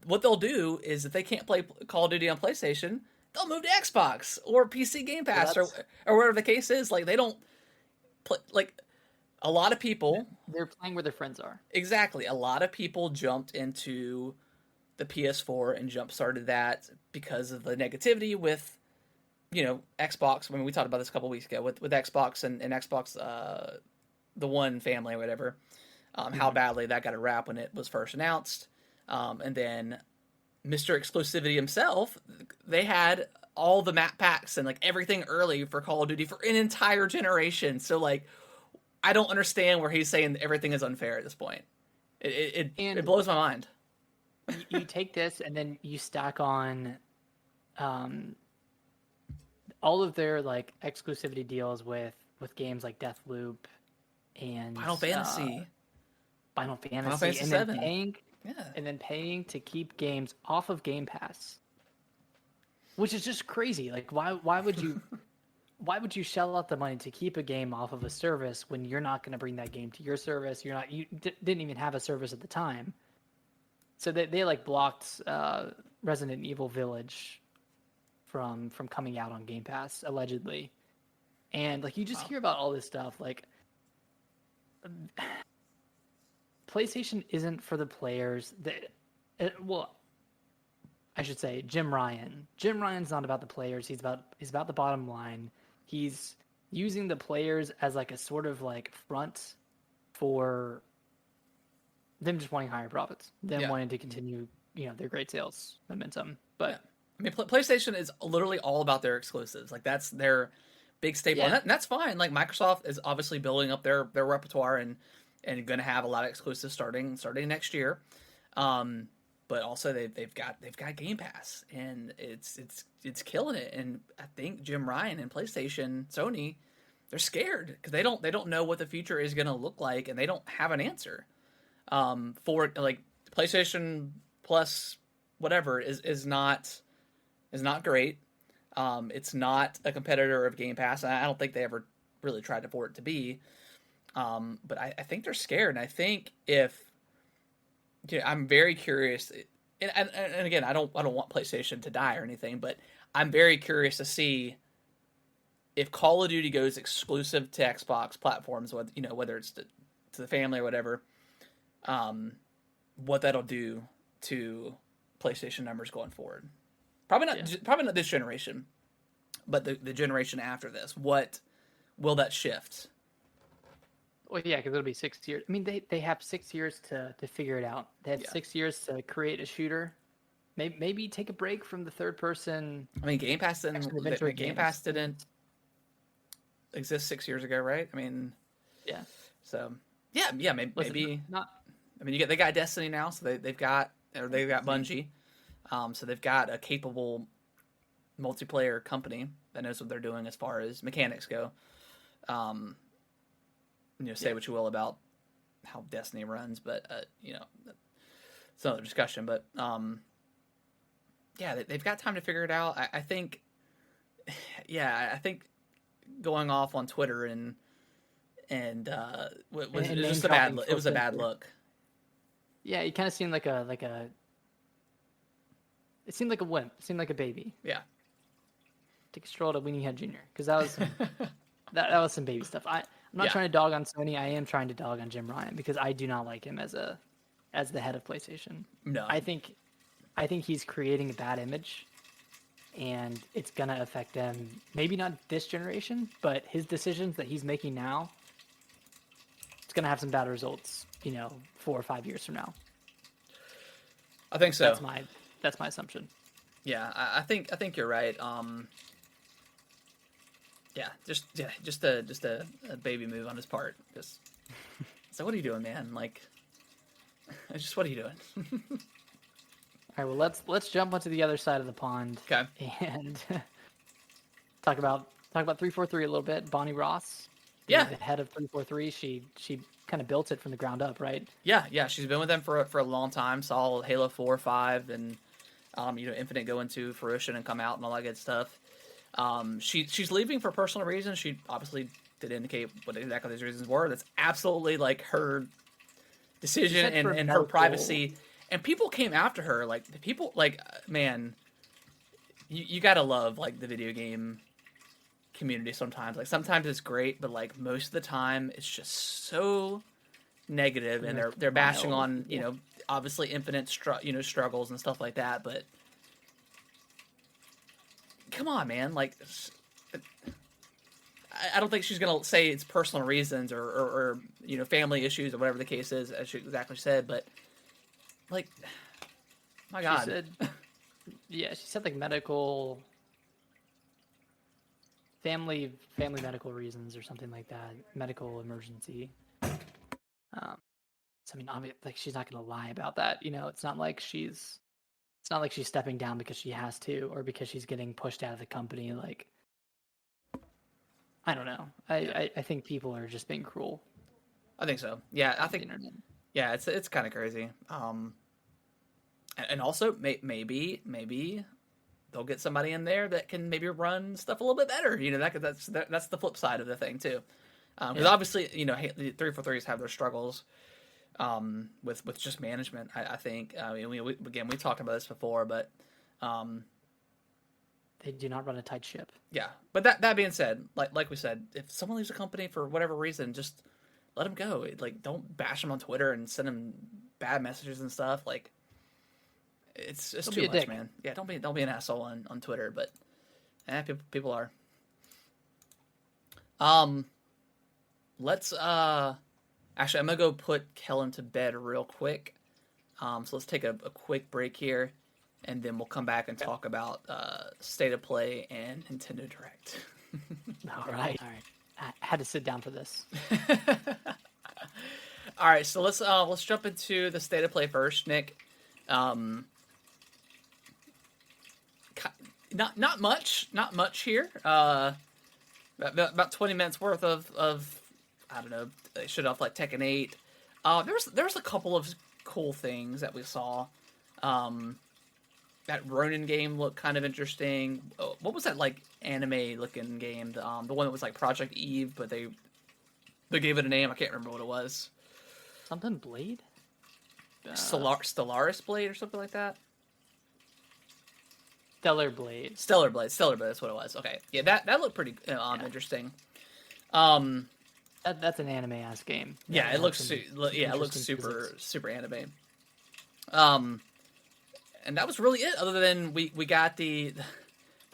What they'll do is if they can't play Call of Duty on PlayStation, they'll move to Xbox or PC Game Pass or whatever the case is. Like they don't play, like a lot of people. They're playing where their friends are. Exactly. A lot of people jumped into the PS4 and jump started that because of the negativity with, Xbox. I mean, we talked about this a couple weeks ago with Xbox and Xbox, the One family or whatever, how badly that got a rap when it was first announced. And then Mr. Exclusivity himself, they had all the map packs and like everything early for Call of Duty for an entire generation. So like, I don't understand where he's saying everything is unfair at this point. It blows my mind. You take this and then you stack on all of their like exclusivity deals with games like Deathloop and Final Fantasy, Final Final Fantasy, Fantasy and 7. then paying Yeah. and then paying to keep games off of Game Pass, which is just crazy. Like, why would you why would you shell out the money to keep a game off of a service when you're not going to bring that game to your service? You didn't even have a service at the time. So they like blocked Resident Evil Village from coming out on Game Pass allegedly, and like you just hear about all this stuff. Like, PlayStation isn't for the players. Well, I should say Jim Ryan. Jim Ryan's not about the players. He's about the bottom line. He's using the players as like a sort of like front for them just wanting higher profits, them wanting to continue, their great sales momentum. But I mean, PlayStation is literally all about their exclusives. Like that's their big staple, and that's fine. Like Microsoft is obviously building up their repertoire and going to have a lot of exclusives starting next year. But also they've got Game Pass, and it's killing it. And I think Jim Ryan and PlayStation, Sony, they're scared because they don't know what the future is going to look like, and they don't have an answer. For like PlayStation Plus, whatever is not great. It's not a competitor of Game Pass. I don't think they ever really tried for it to be. But I think they're scared, and I think I'm very curious, and again, I don't want PlayStation to die or anything, but I'm very curious to see if Call of Duty goes exclusive to Xbox platforms, whether it's to the family or whatever, what that'll do to PlayStation numbers going forward. Probably not this generation, but the generation after this. What will that shift? Well, yeah, because it'll be 6 years. I mean, they have 6 years to figure it out. They have 6 years to create a shooter. Maybe take a break from the third person. I mean, Game Pass didn't exist 6 years ago, right? I mean, yeah. So maybe not. I mean, they got Destiny now, so they've got Bungie, so they've got a capable multiplayer company that knows what they're doing as far as mechanics go. Say what you will about how Destiny runs, but it's another discussion. But they've got time to figure it out. I think going off on Twitter it was a bad look. Yeah, he kind of seemed like a. It seemed like a wimp. It seemed like a baby. Yeah. Take a stroll to Weenie Head Jr. because that was that was some baby stuff. I'm not trying to dog on Sony. I am trying to dog on Jim Ryan because I do not like him as the head of PlayStation. No. I think he's creating a bad image, and it's gonna affect him. Maybe not this generation, but his decisions that he's making now, it's gonna have some bad results. 4 or 5 years from now. I think so. That's my assumption. Yeah, I think you're right. Just a baby move on his part. So what are you doing, man? Like, just what are you doing? All right, well let's jump onto the other side of the pond. Okay. And talk about 343 a little bit. Bonnie Ross. Yeah. The head of 343. She kind of built it from the ground up, right? Yeah. She's been with them for a long time. Saw Halo 4, 5, and Infinite go into fruition and come out and all that good stuff. She's leaving for personal reasons. She obviously did indicate what exactly those reasons were. That's absolutely like her decision and her privacy. And people came after her. Like the people, like, man, you gotta love like the video game community sometimes. Like sometimes it's great, but like most of the time it's just so negative, and they're bashing on obviously Infinite struggles and stuff like that. But come on, man, like I don't think she's gonna say it's personal reasons or family issues or whatever the case is, as she exactly said. But like, my God, she said like medical family medical reasons or something like that, medical emergency. So I mean, like she's not gonna lie about that. It's not like she's stepping down because she has to or because she's getting pushed out of the company. Like, I don't know. I think people are just being cruel. I think so. Yeah, I On the think. internet. Yeah, it's kind of crazy. And also maybe they'll get somebody in there that can maybe run stuff a little bit better. That's the flip side of the thing too. Because obviously, the 343s have their struggles with just management. I think. I mean, we talked about this before, but They do not run a tight ship. yeah. But that being said, like we said, if someone leaves a company for whatever reason, just let them go. Like, don't bash them on Twitter and send them bad messages and stuff. Like, it's Don't too be a much, dick. man. Yeah, don't be an asshole on Twitter, but people are. Let's actually, I'm gonna go put Kellen to bed real quick. So let's take a quick break here, and then we'll come back and talk about State of Play and Nintendo Direct. All right. I had to sit down for this. All right, so let's jump into the State of Play first, Nick. Not much here. About 20 minutes worth of I don't know. They showed off like Tekken 8. There's a couple of cool things that we saw. That Ronin game looked kind of interesting. What was that like anime looking game? The one that was like Project Eve, but they gave it a name. I can't remember what it was. Something Blade? Stellaris Blade or something like that. Stellar Blade. Stellar Blade. That's what it was. Okay, yeah, that looked pretty interesting. That's an anime ass game. Yeah, it looks super anime. And that was really it. Other than we got we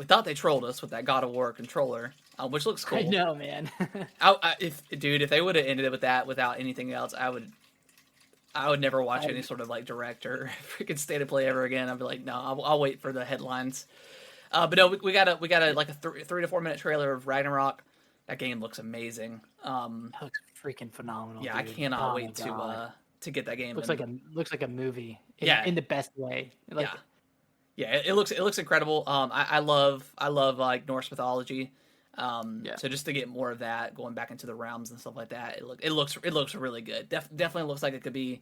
thought they trolled us with that God of War controller, which looks cool. I know, man. If they would have ended it with that without anything else, I would never watch any sort of like direct or freaking State of Play ever again. I'd be like, no, I'll wait for the headlines. But no, we got a like a 3 to 4 minute trailer of Ragnarok. That game looks amazing. That looks freaking phenomenal. Yeah, dude. I cannot wait to get that game. Looks like a movie. In the best way. Like, yeah, it looks incredible. I love like Norse mythology. So just to get more of that, going back into the realms and stuff like that, it looks really good. Definitely looks like it could be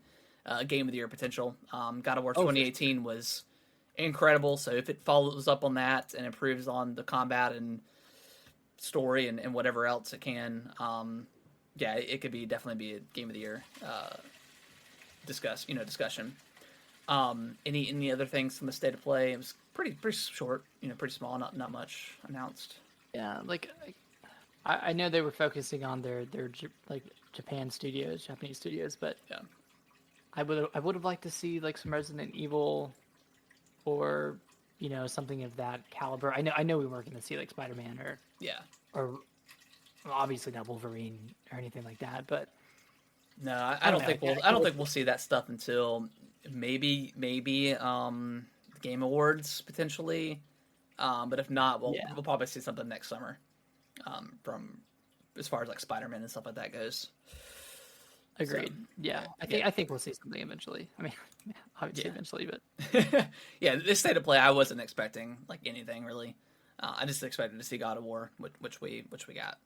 game of the year potential. God of War 2018 was incredible. So if it follows up on that and improves on the combat and story and whatever else it can, it could definitely be a game of the year discussion. Any other things from the State of Play? It was pretty short, pretty small, not much announced. Yeah, like I know they were focusing on their like Japanese studios, but yeah, I would have liked to see like some Resident Evil, or something of that caliber. I know we weren't going to see like Spider-Man or obviously not Wolverine or anything like that, but no, I don't think we'll see that stuff until maybe the Game Awards potentially. But if not, we'll probably see something next summer. From as far as like Spider-Man and stuff like that goes. Agreed. So, yeah, I think we'll see something eventually. I mean, obviously eventually, but yeah, this State of Play I wasn't expecting like anything really. I just expected to see God of War, which we got.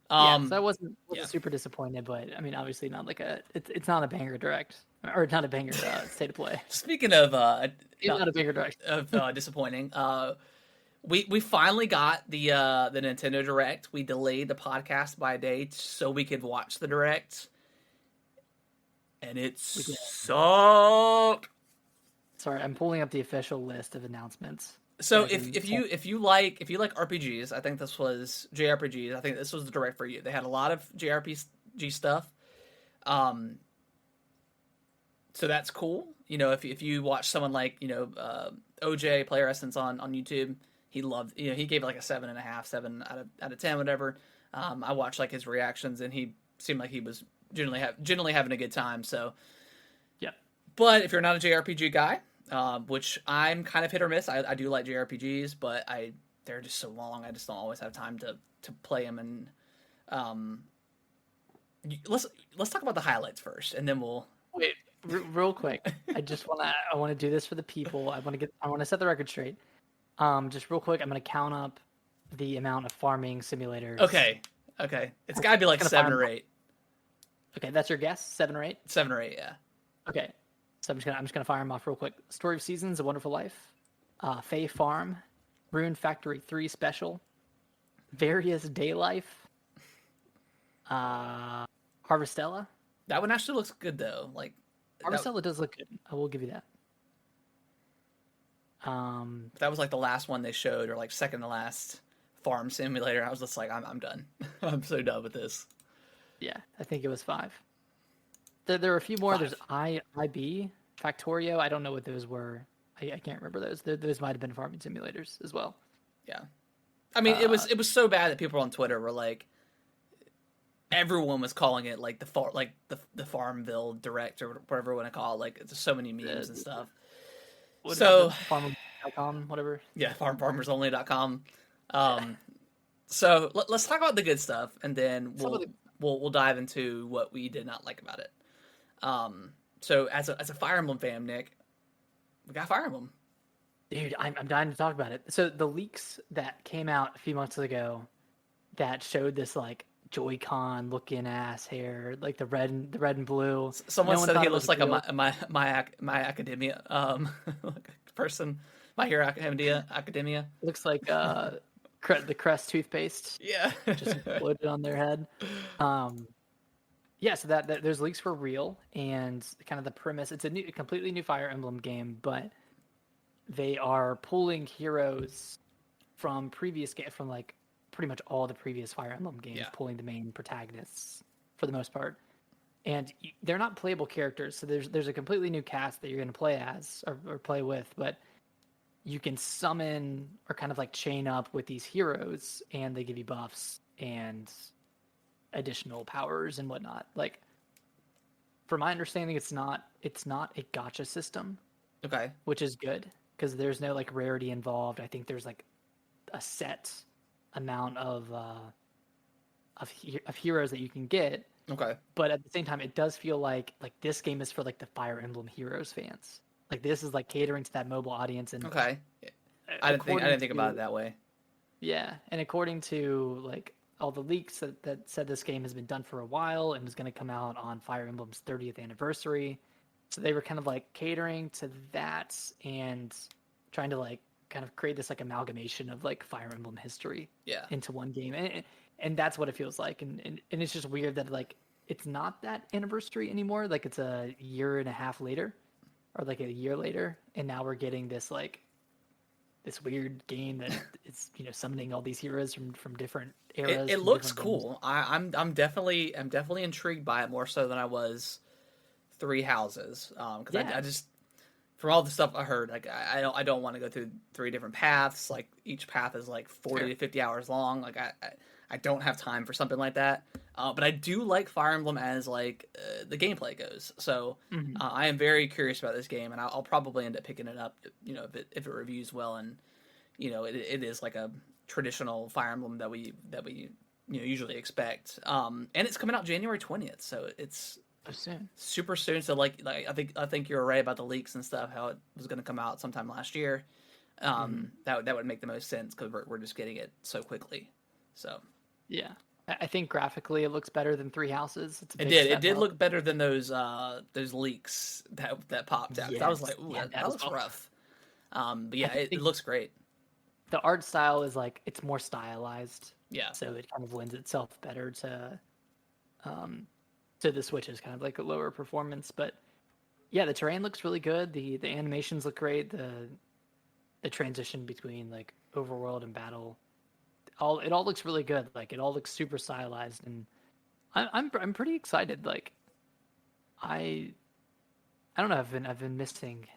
So I wasn't super disappointed, but I mean, obviously not like it's not a banger direct, or not a banger State of Play. Speaking of not a banger direct of disappointing, we finally got the Nintendo Direct. We delayed the podcast by a day so we could watch the Direct, and it sucked. Sorry, I'm pulling up the official list of announcements. So if you like RPGs, I think this was JRPGs. I think this was the Direct for you. They had a lot of JRPG stuff. So that's cool. If you watch someone like OJ Player Essence on YouTube, he loved. He gave it like a 7.5, 7 out of 10, whatever. I watched like his reactions, and he seemed like he was generally having a good time. So yeah. But if you're not a JRPG guy, which I'm kind of hit or miss, I do like JRPGs, but I they're just so long. I just don't always have time to play them. And let's talk about the highlights first, and then we'll Wait, real quick. I want to do this for the people. I want to set the record straight. Just real quick, I'm gonna count up the amount of farming simulators. Okay. It's got to be like 7 or 8. Okay, that's your guess, 7 or 8. 7 or 8, yeah. Okay, so I'm just gonna fire them off real quick. Story of Seasons: A Wonderful Life, Fae Farm, Rune Factory 3 Special, Various Day Life, Harvestella. That one actually looks good though. Like Harvestella does look good. I will give you that. That was like the last one they showed, or like second to last farm simulator. I was just like, I'm done. I'm so done with this. Yeah, I think it was 5. There are a few more. 5. There's IB, Factorio. I don't know what those were. I can't remember those. Those might have been farming simulators as well. Yeah, I mean, it was so bad that people on Twitter were like, everyone was calling it like the Farmville Direct or whatever you want to call it. Like, there's so many memes and stuff. So farmer.com, whatever. Yeah, farmersonly.com. So let's talk about the good stuff, and then we'll dive into what we did not like about it. So as a Fire Emblem fan, Nick, we got Fire Emblem. Dude, I'm dying to talk about it. So the leaks that came out a few months ago that showed this like Joy-Con looking ass hair, like the red and blue. Someone said he looks like a my Academia person. My Hero Academia. Looks like the Crest toothpaste. Yeah, just exploded on their head. Yeah, so that those leaks were real, and kind of the premise. It's a completely new Fire Emblem game, but they are pulling heroes from from like pretty much all the previous Fire Emblem games, pulling the main protagonists for the most part. And they're not playable characters, so there's a completely new cast that you're going to play as or play with, but you can summon or kind of like chain up with these heroes, and they give you buffs and additional powers and whatnot. Like, from my understanding, it's not a gacha system. Okay. Which is good, because there's no like rarity involved. I think there's like a set amount of heroes that you can get. Okay. But at the same time, it does feel like this game is for like the Fire Emblem Heroes fans. Like, this is like catering to that mobile audience. And okay, I didn't think about it that way. Yeah, and according to like all the leaks that said this game has been done for a while and is going to come out on Fire Emblem's 30th anniversary. So they were kind of like catering to that and trying to like kind of create this like amalgamation of like Fire Emblem history into one game. And that's what it feels like. And it's just weird that like it's not that anniversary anymore. Like, it's a year and a half later, or like a year later, and now we're getting this like this weird game that is, summoning all these heroes from different eras. It looks cool. I'm definitely intrigued by it, more so than I was Three Houses. Because I just, from all the stuff I heard, like I don't want to go through 3 different paths. Like, each path is like 40 to 50 hours long. Like, I don't have time for something like that. But I do like Fire Emblem as like the gameplay goes. So I am very curious about this game, and I'll probably end up picking it up. If it reviews well, and it is like a traditional Fire Emblem that we usually expect. And it's coming out January 20th, so it's soon. Super soon. So like I think you're right about the leaks and stuff. How it was going to come out sometime last year. That would make the most sense, because we're just getting it so quickly. So yeah. I think graphically it looks better than Three Houses. It did look better than those leaks that popped out. Yes. I was like, ooh, that looks rough. But yeah, it looks great. The art style is like, it's more stylized. Yeah. So it kind of lends itself better to the Switch's kind of like a lower performance. But yeah, the terrain looks really good. The animations look great. The transition between like overworld and battle, it all looks really good. Like, it all looks super stylized, and I'm pretty excited. Like, I don't know. I've been missing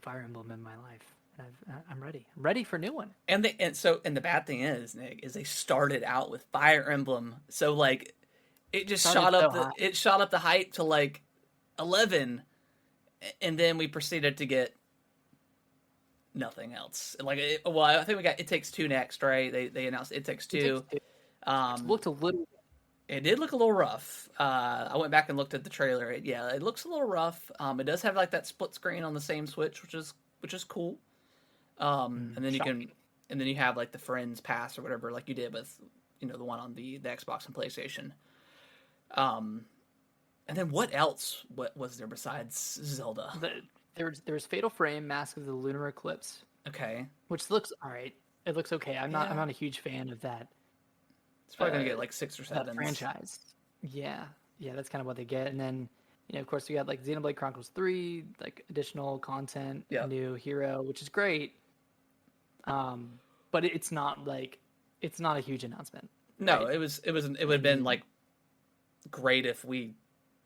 Fire Emblem in my life, and I'm ready. I'm ready for a new one. And the bad thing is, Nick, is they started out with Fire Emblem, so like it just shot up the hype to like 11, and then we proceeded to get nothing else. Like, well, I think we got It Takes Two next, right? They announced It Takes It takes Two. two. It Um, looked a little. it did look a little rough. I went back and looked at the trailer. Yeah, it looks a little rough. It does have like that split screen on the same Switch, which is cool. And then you Shocking. can, and then you have like the Friends Pass or whatever, like you did with, the one on the Xbox and PlayStation. Um, and then what else? What was there besides Zelda? There's Fatal Frame, Mask of the Lunar Eclipse, Okay, which looks all right. It looks okay. I'm yeah, not a huge fan of that it's probably gonna get like 6 or 7. franchise. Yeah, yeah, that's kind of what they get. And then, of course, we got like Xenoblade Chronicles 3, like additional content, a Yep. new hero, which is great. But it's not a huge announcement, No, right? it would have been like great if we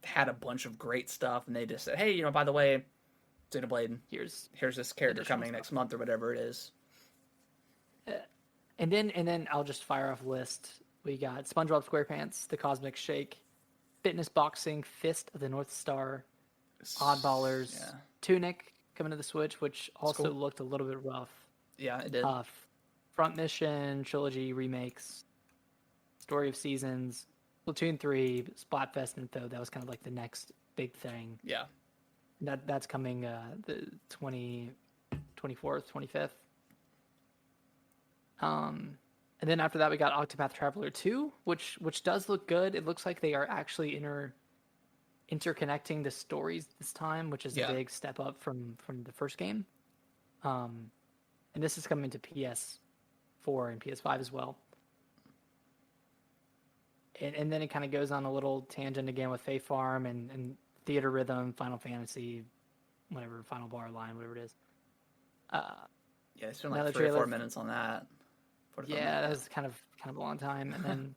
had a bunch of great stuff and they just said, hey, by the way, Xenoblade, Here's here's this character additional coming stuff. next month or whatever it is. And then I'll just fire off a list. We got SpongeBob SquarePants, The Cosmic Shake, Fitness Boxing, Fist of the North Star, Oddballers, Yeah, Tunic coming to the Switch, which also cool. looked a little bit rough. Yeah, it did. Uh, Front Mission, Trilogy remakes, Story of Seasons, Splatoon 3, Splatfest info. That was kind of like the next big thing. Yeah. That's coming the 24th, 25th. And then after that we got Octopath Traveler 2, which does look good. It looks like they are actually interconnecting the stories this time, which is Yeah. a big step up from the first game. And this is coming to PS4 and PS5 as well. And then it kind of goes on a little tangent again with Fae Farm and Theater Rhythm, Final Fantasy, whatever, Final Bar Line, whatever it is. Yeah, they spent like Another 3 or 4 trailer. minutes on that. 45 Yeah, that minutes. was kind of a long time. And then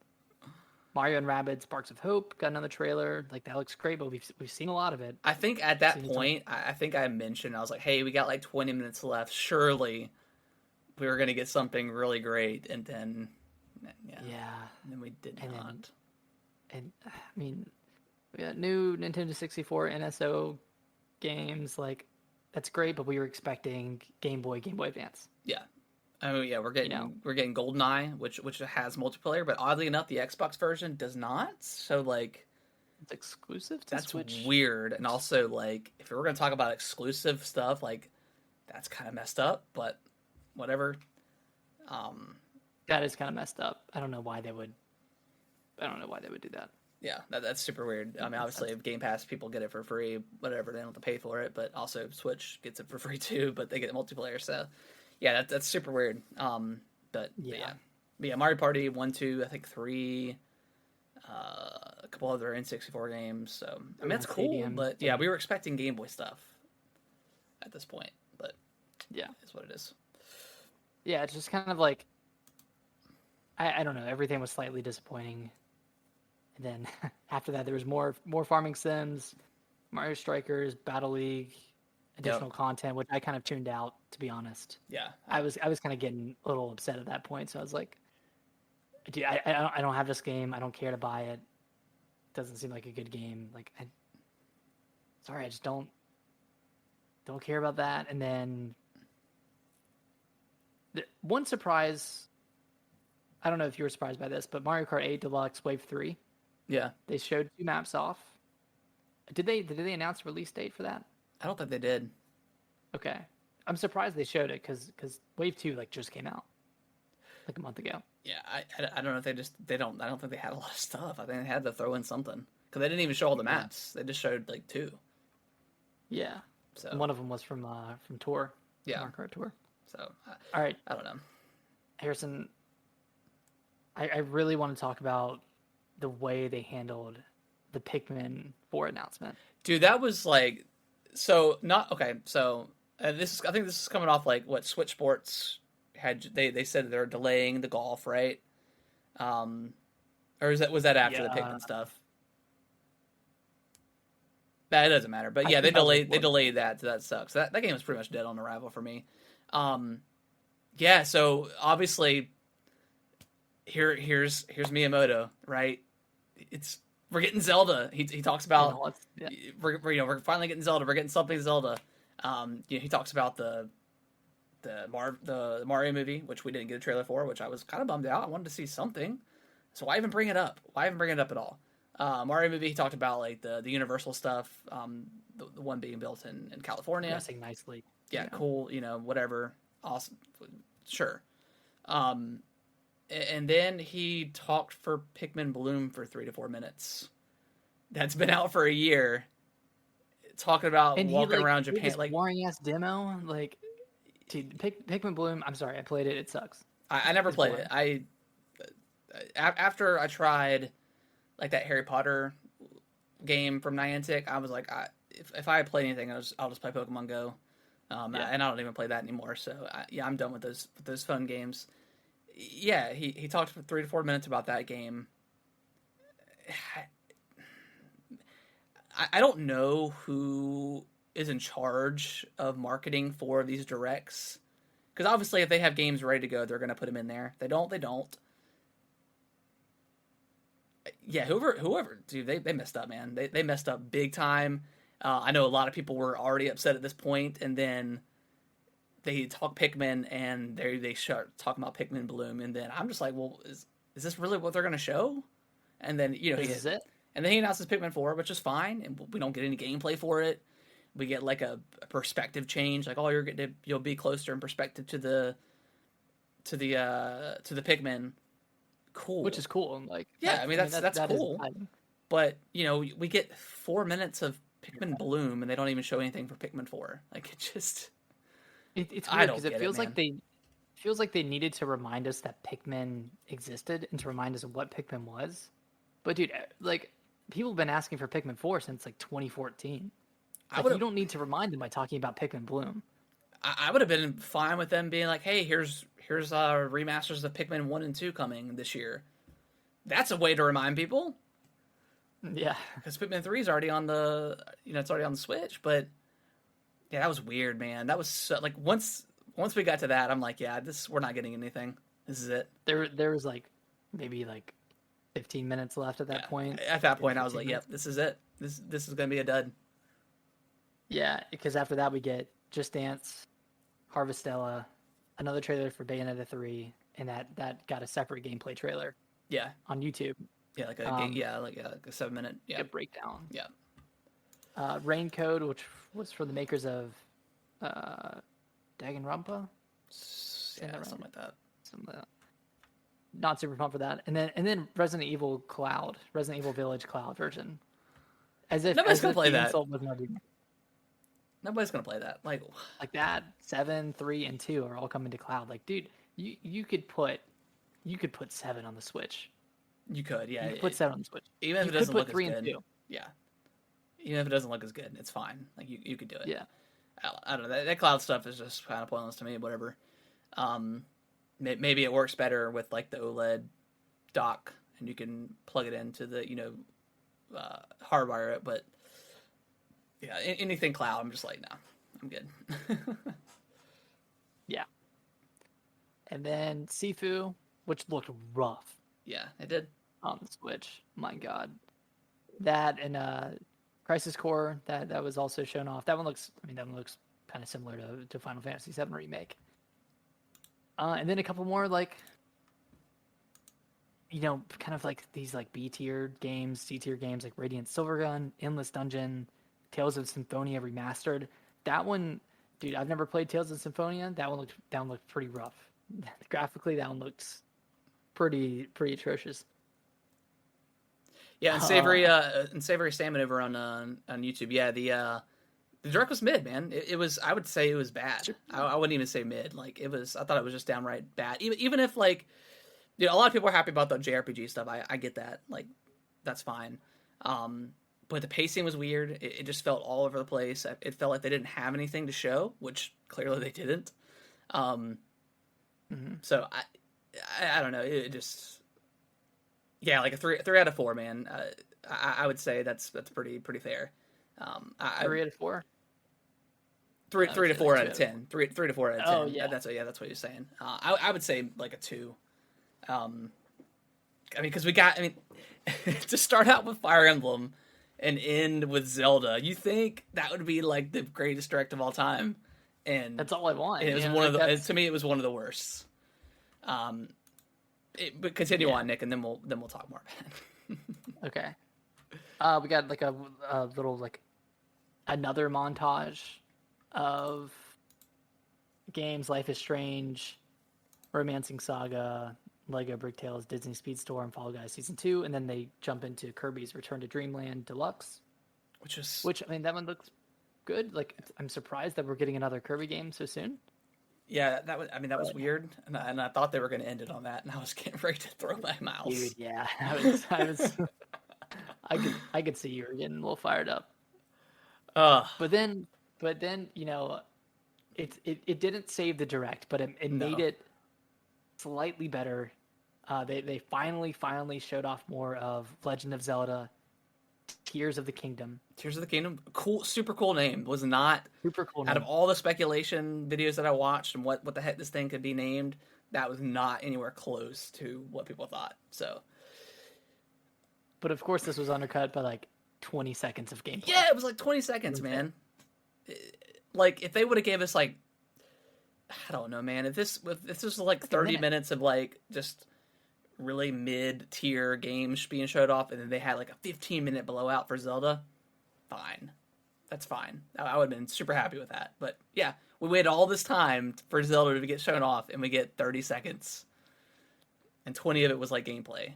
Mario and Rabbids Sparks of Hope got another trailer. Like that looks great, but we've seen a lot of it. I think at that Seen a ton. point, I think I mentioned, I was like, hey, we got like 20 minutes left. Surely we were going to get something really great. And then, yeah. Yeah. And then we did And then- not. And I mean, we got new Nintendo 64 NSO games. Like that's great, but we were expecting Game Boy Advance. Yeah. Oh yeah, we're getting GoldenEye, which has multiplayer, but oddly enough, the Xbox version does not. So like, It's exclusive to that's Switch. weird. And also like, if we were gonna talk about exclusive stuff, like that's kind of messed up. But whatever. That is kind of messed up. I don't know why they would do that. Yeah, that's super weird. I mean, obviously, if Game Pass people get it for free, whatever, they don't have to pay for it. But also, Switch gets it for free too, but they get multiplayer. So, yeah, that's super weird. But Yeah. yeah, Mario Party 1, 2, I think 3, a couple other N64 games. So, I mean, that's cool. Stadium. But yeah, we were expecting Game Boy stuff at this point. But Yeah. it's what it is. Yeah, it's just kind of like I don't know. Everything was slightly disappointing. And then after that, there was more farming sims, Mario Strikers, Battle League, additional content, which I kind of tuned out, to be honest. Yeah, I was kind of getting a little upset at that point. So I was like, dude, I don't have this game. I don't care to buy it. Doesn't seem like a good game. Like, sorry, I just don't care about that. And then one surprise. I don't know if you were surprised by this, but Mario Kart 8 Deluxe Wave 3, yeah. they showed 2 maps off. Did they announce a release date for that? I don't think they did. Okay. I'm surprised they showed it because Wave 2 like just came out like a month ago. Yeah, I don't know if I don't think they had a lot of stuff. I think they had to throw in something because they didn't even show all the maps. They just showed like 2. Yeah. So And one of them was from Tour. Yeah. Mario Kart Tour. So All right, I don't know. Harrison. I really want to talk about the way they handled the Pikmin 4 announcement. Dude, that was like so not okay. So I think this is coming off like what Switch Sports had. They said they're delaying the golf, right? Or was that after the Yeah. Pikmin stuff? That it doesn't matter. But I yeah, they think that was delayed that. So that sucks. That game was pretty much dead on arrival for me. Yeah. So obviously, here's Miyamoto, right? We're getting Zelda. He talks about we're finally getting Zelda. We're getting something Zelda. He talks about the the Mario movie, which we didn't get a trailer for, which I was kind of bummed out. I wanted to see something, so why even bring it up? Why even bring it up at all? Mario movie, he talked about like the Universal stuff, the one being built in California. Progressing nicely. Yeah, cool. Whatever. Awesome. Sure. And then he talked for Pikmin Bloom for 3 to 4 minutes. That's been out for a year. Talking about And walking he, around did Japan, this like boring ass demo. Like, dude, Pikmin Bloom. I'm sorry, I played it. It sucks. I never It's played boring. it. After I tried like that Harry Potter game from Niantic, I was like, if I play anything, I'll just play Pokemon Go. And I don't even play that anymore. So I'm done with those fun games. Yeah, he talked for 3 to 4 minutes about that game. I don't know who is in charge of marketing for these directs, because obviously if they have games ready to go, they're going to put them in there. If they don't, they don't. Yeah, whoever, dude, they messed up, man. They messed up big time. I know a lot of people were already upset at this point, and then they talk Pikmin, and they start talking about Pikmin Bloom, and then I'm just like, well, is this really what they're going to show? And then This is it. and then he announces Pikmin 4, which is fine, and we don't get any gameplay for it. We get like a perspective change, like you'll be closer in perspective to the Pikmin. Cool, Which is cool. Like, yeah, I mean that's that is cool. exciting. But we get 4 minutes of Pikmin Bloom, and they don't even show anything for Pikmin 4. Like it just, It's I weird don't because it get feels man. like they needed to remind us that Pikmin existed and to remind us of what Pikmin was. But dude, like people have been asking for Pikmin 4 since like 2014. Like you don't need to remind them by talking about Pikmin Bloom. I would have been fine with them being like, hey, here's remasters of Pikmin 1 and 2 coming this year. That's a way to remind people. Yeah, Because Pikmin 3 is already on it's already on the Switch. But yeah, that was weird, man. That was so, like once we got to that, I'm like, yeah, we're not getting anything. This is it. there was like maybe like 15 minutes left at that point. At that point, I was 15 like, minutes. yep, this is it. This is gonna be a dud. Yeah, because after that we get Just Dance, Harvestella, another trailer for Bayonetta 3, and that got a separate gameplay trailer Yeah, on YouTube. yeah, like a 7 minute. Yeah, A breakdown. yeah. Rain Code, which was for the makers of Danganronpa. Yeah, something like that. Something like that. Not super pumped for that. And then Resident Evil Village Cloud version. Nobody's gonna play that. Insult was not even, Nobody's gonna play that. Like that 7, 3, and 2 are all coming to cloud. Like, dude, you could put 7 on the Switch. you could, yeah. You could put 7 on the Switch. Even if You it could doesn't put look 3 as and good. 2. Yeah. Even if it doesn't look as good, it's fine. Like you could do it. Yeah. I don't know. That cloud stuff is just kind of pointless to me. Whatever. Maybe it works better with like the OLED dock, and you can plug it into the hardwire it. But yeah, anything cloud, I'm just like, no, I'm good. Yeah. And then Sifu, which looked rough Yeah, it did. on the Switch. My God. That and Crisis Core, that was also shown off. That one looks kind of similar to Final Fantasy VII Remake. And then a couple more like kind of like these like B-tier games, C-tier games like Radiant Silvergun, Endless Dungeon, Tales of Symphonia Remastered. That one, dude, I've never played Tales of Symphonia. That one looked pretty rough. Graphically, that one looks pretty atrocious. Yeah, and Savory Salmon over on YouTube. Yeah, the direct was mid, man. It was. I would say it was bad. I wouldn't even say mid. Like it was. I thought it was just downright bad. Even if like, a lot of people are happy about the JRPG stuff. I get that. Like, that's fine. But the pacing was weird. It just felt all over the place. It felt like they didn't have anything to show, which clearly they didn't. So I don't know. It just. Yeah, like a 3 out of 4, man. I would say that's pretty fair. 3 out of 4. 3 to 4 out of 2. 10. 3 to 4 out of 10. Oh, yeah. That's what you're saying. I would say like a 2. I mean, because to start out with Fire Emblem and end with Zelda, you think that would be like the greatest direct of all time, and That's all I want. it was you know, one like of the that's to me it was one of the worst. But continue yeah. on, Nick, and then we'll talk more about it. Okay. We got like a little like another montage of games: Life is Strange, Romancing Saga, Lego Brick Tales, Disney Speedstorm, Fall Guys Season 2, and then they jump into Kirby's Return to Dreamland Deluxe, Which is which I mean that one looks good. Like I'm surprised that we're getting another Kirby game so soon. yeah, that was But weird, and I thought they were going to end it on that, and I was getting ready to throw my mouse. dude, yeah, I could see you were getting a little fired up. Uh But then you know it didn't save the direct, but it made no. it slightly better. They finally showed off more of Legend of Zelda: Tears of the Kingdom. Tears of the Kingdom, cool, super cool name. Was not Super cool out of name. all the speculation videos that I watched and what the heck this thing could be named. That was not anywhere close to what people thought. So But of course, this was undercut by like 20 seconds of gameplay. yeah, it was like 20 seconds, man. Like if they would have gave us like I don't know, man. If this was like Like a 30 minute. minutes of like just really mid tier games being showed off, and then they had like a 15-minute blowout for Zelda, fine. That's fine. I would have been super happy with that. But yeah, we waited all this time for Zelda to get shown off, and we get 30 seconds, and 20 of it was like gameplay,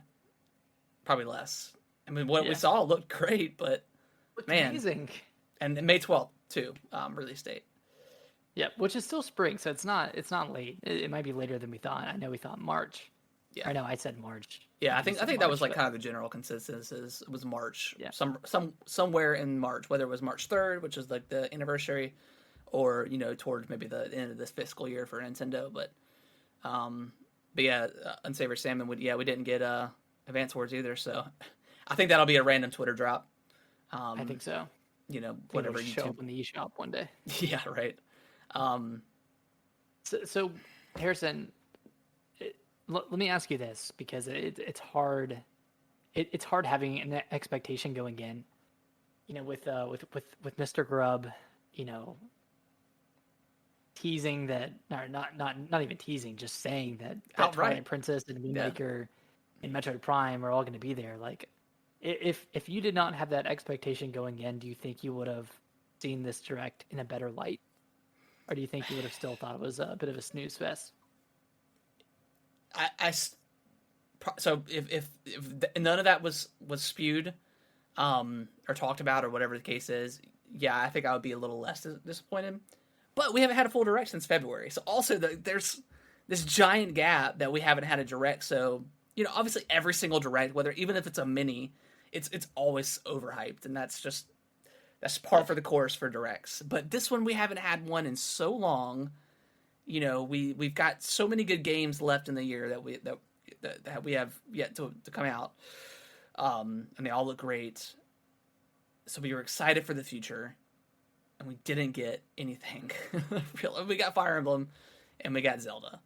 probably less. I mean, what we Yeah. saw looked great, but Looked man, amazing. and May 12th too, release date. Yeah, which is still spring, so it's not late. It might be later than we thought. I know we thought March. Yeah. I know I said March. Yeah, I You think said that March, was like but kind of the general consensus is it was March, yeah. somewhere in March, whether it was March 3rd, which is like the anniversary, or towards maybe the end of this fiscal year for Nintendo. But yeah, Unsavory Salmon we didn't get Advance Wars either, so I think that'll be a random Twitter drop. I think so. Whatever It'll show YouTube. up in the eShop one day. Yeah, right. Um, So Harrison, let me ask you this because it's hard. It's hard having an expectation going in. With Mr. Grubb, teasing that, or not even teasing, just saying that Outright. Twilight Princess and Wind Yeah. Waker and Metroid Prime are all going to be there. Like, if you did not have that expectation going in, do you think you would have seen this direct in a better light, or do you think you would have still thought it was a bit of a snooze fest? So if none of that was spewed, or talked about or whatever the case is, yeah, I think I would be a little less disappointed. But we haven't had a full direct since February, so also there's this giant gap that we haven't had a direct. So obviously every single direct, whether even if it's a mini, it's always overhyped, and that's par for the course for directs. But this one we haven't had one in so long. We've got so many good games left in the year that we have yet to come out, and they all look great. So we were excited for the future, and we didn't get anything. We got Fire Emblem, and we got Zelda,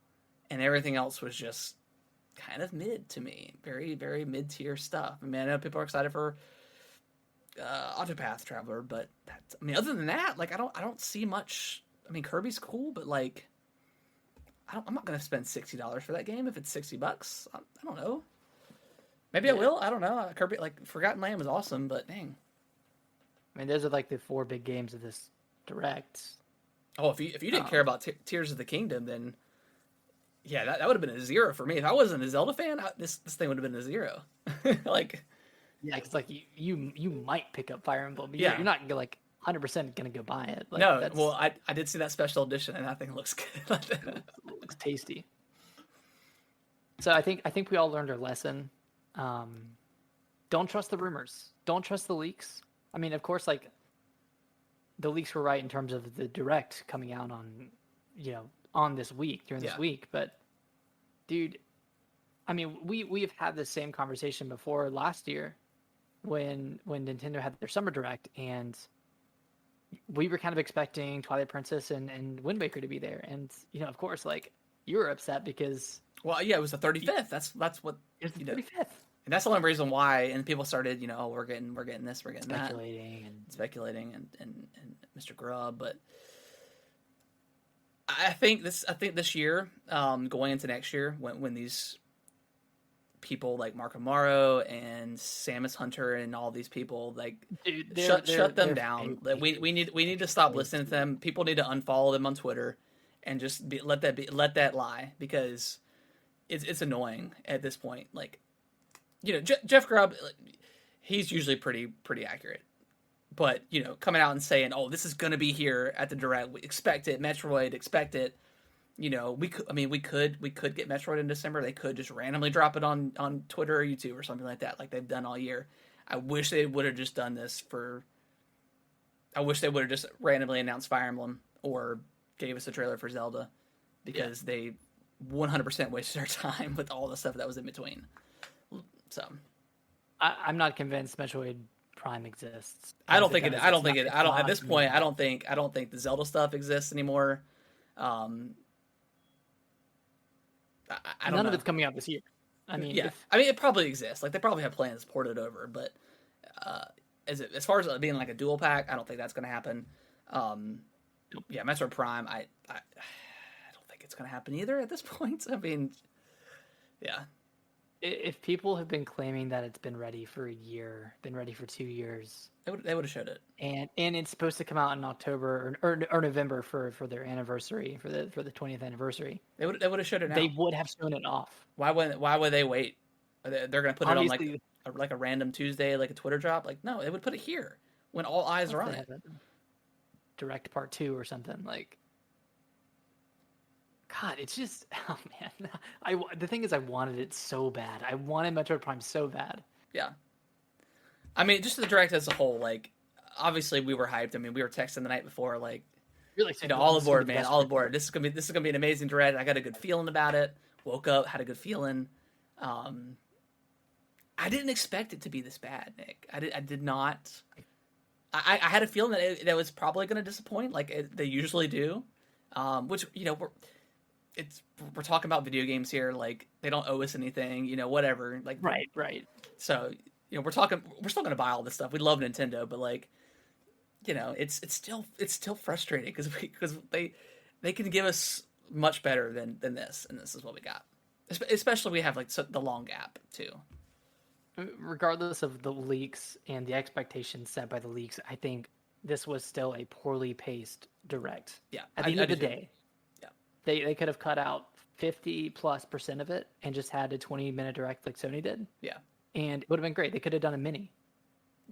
and everything else was just kind of mid to me. Very, very mid tier stuff. I mean, I know people are excited for Octopath Traveler, but other than that, like I don't see much. I mean, Kirby's cool, but like. I'm not going to spend $60 for that game if it's $60. I don't know. Maybe I will. I don't know. Kirby, like Forgotten Land was awesome, but dang. I mean, those are like the four big games of this direct. Oh, if you didn't care about Tears of the Kingdom, then yeah, that would have been a 0 for me. If I wasn't a Zelda fan, this thing would have been a 0. Like, Yeah, it's like you might pick up Fire Emblem. But Yeah. you're not like 100% gonna go buy it. Like, no. Well, I did see that special edition, and that thing looks good. it looks tasty. So I think we all learned our lesson. Don't trust the rumors. Don't trust the leaks. I mean, of course, like the leaks were right in terms of the direct coming out on this week during this week. But dude, I mean, we've had the same conversation before last year when Nintendo had their summer direct, and we were kind of expecting Twilight Princess and Wind Waker to be there, and of course, like you were upset because yeah, it was the 35th. That's what it's the 35th. And that's the only reason why. And people started, we're getting this, we're getting Speculating that, speculating, and Mr. Grubb. But I think this year, going into next year, when these people like Mark Amaro and Samus Hunter and all these people like Dude, shut them their down. fan Like, base we need to is stop way listening to too. them. People need to unfollow them on Twitter and just let that lie, because it's annoying at this point. Like, Jeff Grubb, he's usually pretty accurate. But, coming out and saying, "Oh, this is gonna be here at the direct. We expect it. Metroid, expect it." We could. I mean, we could get Metroid in December. They could just randomly drop it on Twitter or YouTube or something like that, like they've done all year. I wish they would have just done this for. I wish they would have just randomly announced Fire Emblem or gave us a trailer for Zelda, Yeah. because they 100% wasted our time with all the stuff that was in between. So I'm not convinced Metroid Prime exists. I And don't if it think it. does, I don't think it. it's I don't at not this point. I don't think the Zelda stuff exists anymore. Um, I don't None know. of it's coming out this year. I mean, Yeah, if I mean, it probably exists. Like, they probably have plans to port it over, but uh, as far as it being like a dual pack, I don't think that's going to happen. Um, yeah, Metroid Prime, I don't think it's going to happen either at this point. I mean, yeah, if people have been claiming that it's been ready for a year, been ready for 2 years, they would have showed it. and it's supposed to come out in October or November for their anniversary for the 20th anniversary, They would have showed it they now. would have shown it off. Why would they wait? They're going to put it on Obviously, like a random Tuesday, like a Twitter drop. Like, no, they would put it here when all eyes are on they it. have a direct part 2 or something like. God, it's just oh man. The thing is, I wanted it so bad. I wanted Metroid Prime so bad. Yeah, I mean, just the direct as a whole. Like, obviously, we were hyped. I mean, we were texting the night before, like, You're like saying, all "This is gonna aboard, be the man, best all direct aboard. ever." This is gonna be an amazing direct. I got a good feeling about it. Woke up, had a good feeling. Um, I didn't expect it to be this bad, Nick. I did not. I had a feeling that that was probably going to disappoint, like they usually do. Which, we're talking about video games here. Like, they don't owe us anything, whatever. Like, Right. so we're still going to buy all this stuff. We love Nintendo, but like, it's still frustrating, because they can give us much better than this, and this is what we got. Especially we have like the long gap too. Regardless of the leaks and the expectations set by the leaks, I think this was still a poorly paced direct. Yeah, At the end of the day, yeah, they could have cut out 50+% of it and just had a 20-minute direct like Sony did, yeah, and it would have been great. They could have done a mini,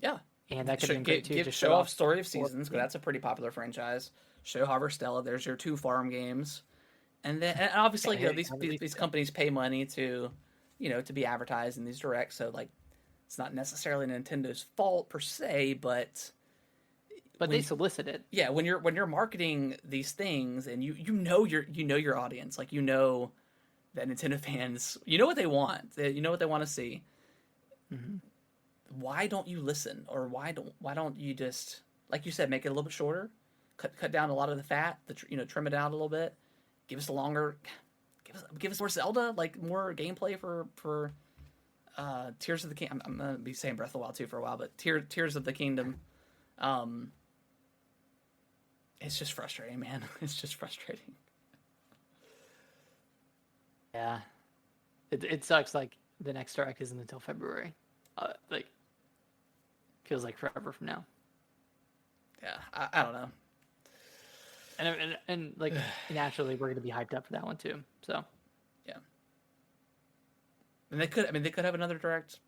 yeah. and that could have been great too. Just Show off Story of four Seasons, because that's a pretty popular franchise. Show Harvestella. There's your 2 farm games, and obviously, Yeah, these companies pay money to, to be advertised in these directs. So, like, it's not necessarily Nintendo's fault per se, but they solicit it. yeah, when you're marketing these things, and you know your audience, like, that Nintendo fans, what they want, what they want to see. Mm-hmm. Why don't you listen, or why don't you just, like you said, make it a little bit shorter, cut down a lot of the fat, trim it out a little bit, give us give us more Zelda, like more gameplay for Tears of the Kingdom. I'm gonna be saying Breath of the Wild 2 for a while, but Tears of the Kingdom. It's just frustrating, man. It's just frustrating. Yeah, it sucks. Like, the next direct isn't until February. Like, feels like forever from now. Yeah, I don't know. And like, naturally, we're gonna be hyped up for that one too. So yeah, and they could have another direct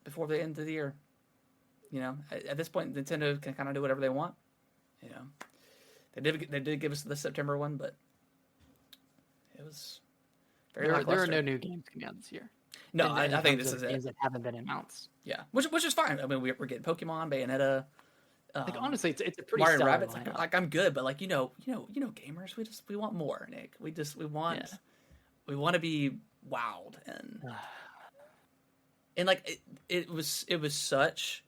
before the end of the year. At this point, Nintendo can kind of do whatever they want. They did give us the September one, but it was very there lackluster. are no new games coming out this year. No, And I think this is games it. that haven't been announced. Yeah, which is fine. I mean, we're getting Pokemon, Bayonetta. Like, honestly, it's a pretty Mario stellar Rabbids. lineup. Like, I'm good, but like, gamers, we want more, Nick. We want to be wowed, and like, it was such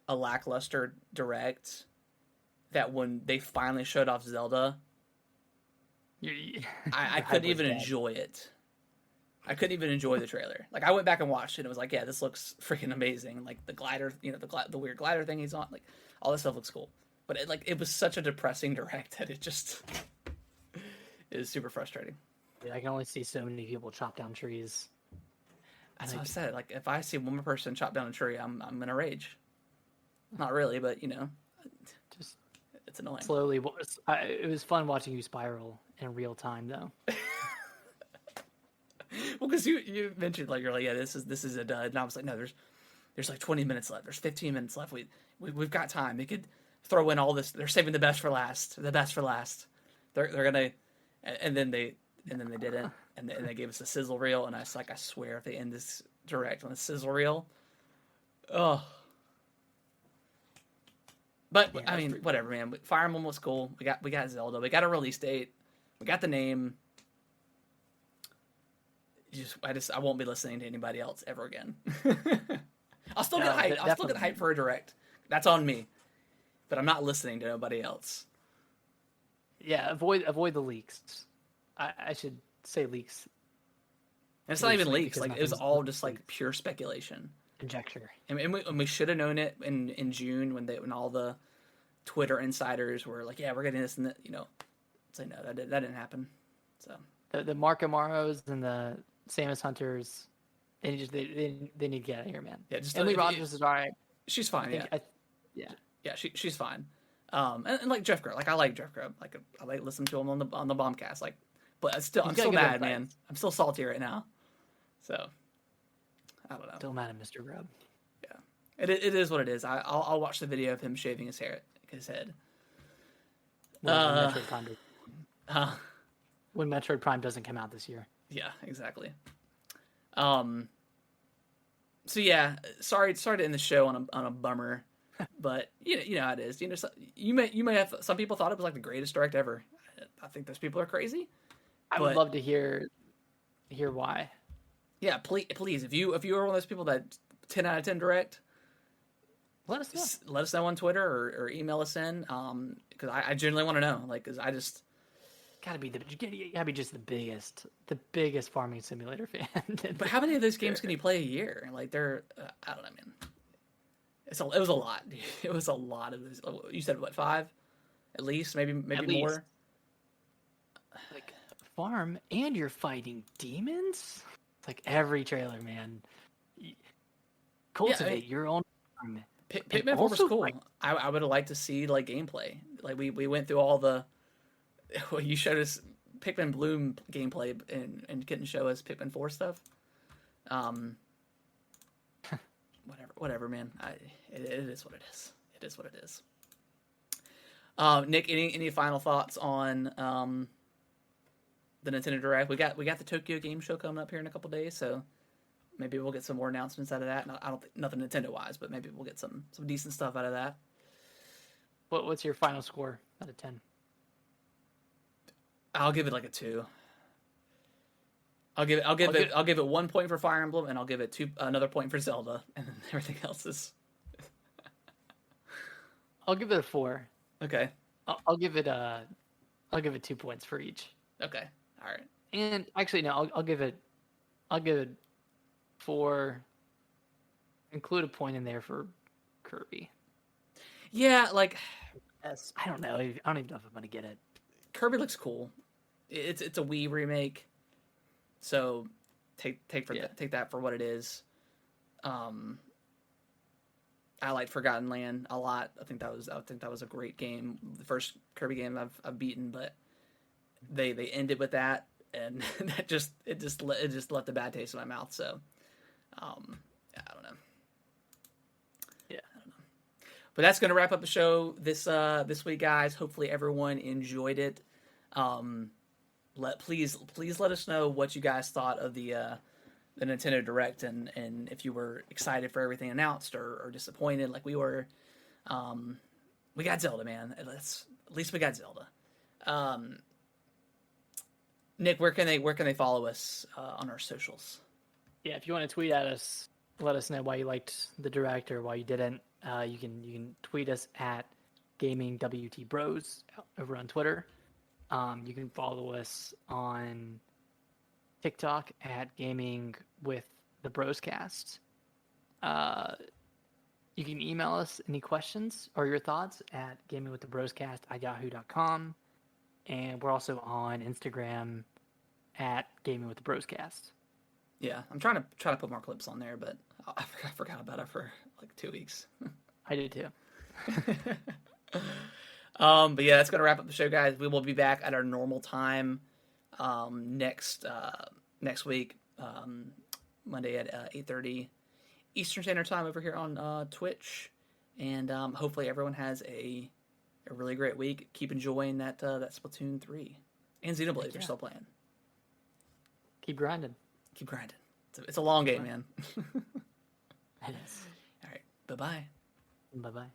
a lackluster direct that when they finally showed off Zelda, I couldn't even enjoy it. I couldn't even enjoy the trailer. Like, I went back and watched it, and it was like, yeah, this looks freaking amazing. Like, the glider, the weird glider thing he's on, like, all this stuff looks cool. But it was such a depressing direct that it just is super frustrating. I can only see so many people chop down trees. That's what I said. Like, if I see one more person chop down a tree, I'm gonna rage. Not really, but Just it's annoying. slowly. It was fun watching you spiral in real time, though. Well, because you mentioned like you're like, yeah, this is a dud, and I was like, no, there's like 20 minutes left. There's 15 minutes left. We've got time. They could throw in all this. They're saving the best for last. The best for last. They're gonna, and then they didn't, and they gave us a sizzle reel, and I was like, I swear, if they end this direct on a sizzle reel, oh. But Yeah, I mean, whatever, man. Fire Emblem was cool. We got Zelda. We got a release date. We got the name. I won't be listening to anybody else ever again. I'll still get hyped. I'll still get hyped for a direct. That's on me. But I'm not listening to nobody else. Yeah, avoid the leaks. I should say leaks. And it's not even leaks. Like, it was all just like pure speculation. Conjecture. And we should have known it in June when all the Twitter insiders were like, yeah, we're getting this and that. Say no, that didn't happen. So the Mark Amaros and the Samus Hunters, they need to get out of here, man. Yeah, just Emily Rogers is all right. She's fine. Yeah, she's fine. And like Jeff Grubb, I like Jeff Grubb. Like, I like listening to him on the Bombcast. Like, but I'm still mad, man. I'm still salty right now. So I don't know. Still mad at Mr. Grubb. Yeah, it is what it is. I'll watch the video of him shaving his head. When Metroid Prime doesn't come out this year. Yeah, exactly. So yeah, sorry to end the show on a bummer, but you know how it is. You may have, some people thought it was like the greatest direct ever. I think those people are crazy. I would love to hear why. Yeah, please, if you are one of those people that 10 out of 10 direct, let us know. Let us know on Twitter or email us in. Because I genuinely want to know. Like, because I just gotta be just the biggest farming simulator fan. But how many of those games can you play a year? Like, they're I don't know, man. It was a lot. It was a lot of those. You said what, 5? At least, maybe more. Like, farm and you're fighting demons. It's like every trailer, man. Cultivate your own farm. Pikmin 4 was cool. I would have liked to see like gameplay. Like, we went through all the. Well, you showed us Pikmin Bloom gameplay and couldn't show us Pikmin 4 stuff. Whatever, man. It is what it is. It is what it is. Nick, any final thoughts on the Nintendo Direct? We got the Tokyo Game Show coming up here in a couple days, so maybe we'll get some more announcements out of that. I don't think nothing Nintendo wise, but maybe we'll get some decent stuff out of that. What's your final score out of 10? I'll give it like a 2. I'll give it 1 point for Fire Emblem, and I'll give it another point for Zelda, and then everything else is. I'll give it a 4. Okay. I'll give it 2 points for each. Okay. All right. And actually, no, I'll give it 4. Include a point in there for Kirby. Yeah, like. Yes. I don't know. I don't even know if I'm gonna get it. Kirby looks cool. It's a Wii remake, so take that for what it is. I liked Forgotten Land a lot. I think that was a great game. The first Kirby game I've beaten, but they ended with that, and it just left a bad taste in my mouth. So, I don't know. Yeah, I don't know. But that's gonna wrap up the show this week, guys. Hopefully everyone enjoyed it. Please let us know what you guys thought of the Nintendo Direct, and if you were excited for everything announced or disappointed like we were. We got Zelda, man. At least we got Zelda. Nick, where can they follow us on our socials? Yeah, if you want to tweet at us, let us know why you liked the Direct or why you didn't. You can tweet us at GamingWTBros over on Twitter. You can follow us on TikTok at Gaming with the Broscast. You can email us any questions or your thoughts at gamingwiththebroscast@yahoo.com. and we're also on Instagram at Gaming with the Broscast. Yeah, I'm trying to put more clips on there, but I forgot about it for like 2 weeks. I did too. But yeah, that's gonna wrap up the show, guys. We will be back at our normal time next week, Monday at 8:30 Eastern Standard Time over here on Twitch, and hopefully everyone has a really great week. Keep enjoying that Splatoon 3 and Xenoblade. You're still playing. Keep grinding. Keep grinding. It's a long game, man. It is. All right. Bye bye. Bye bye.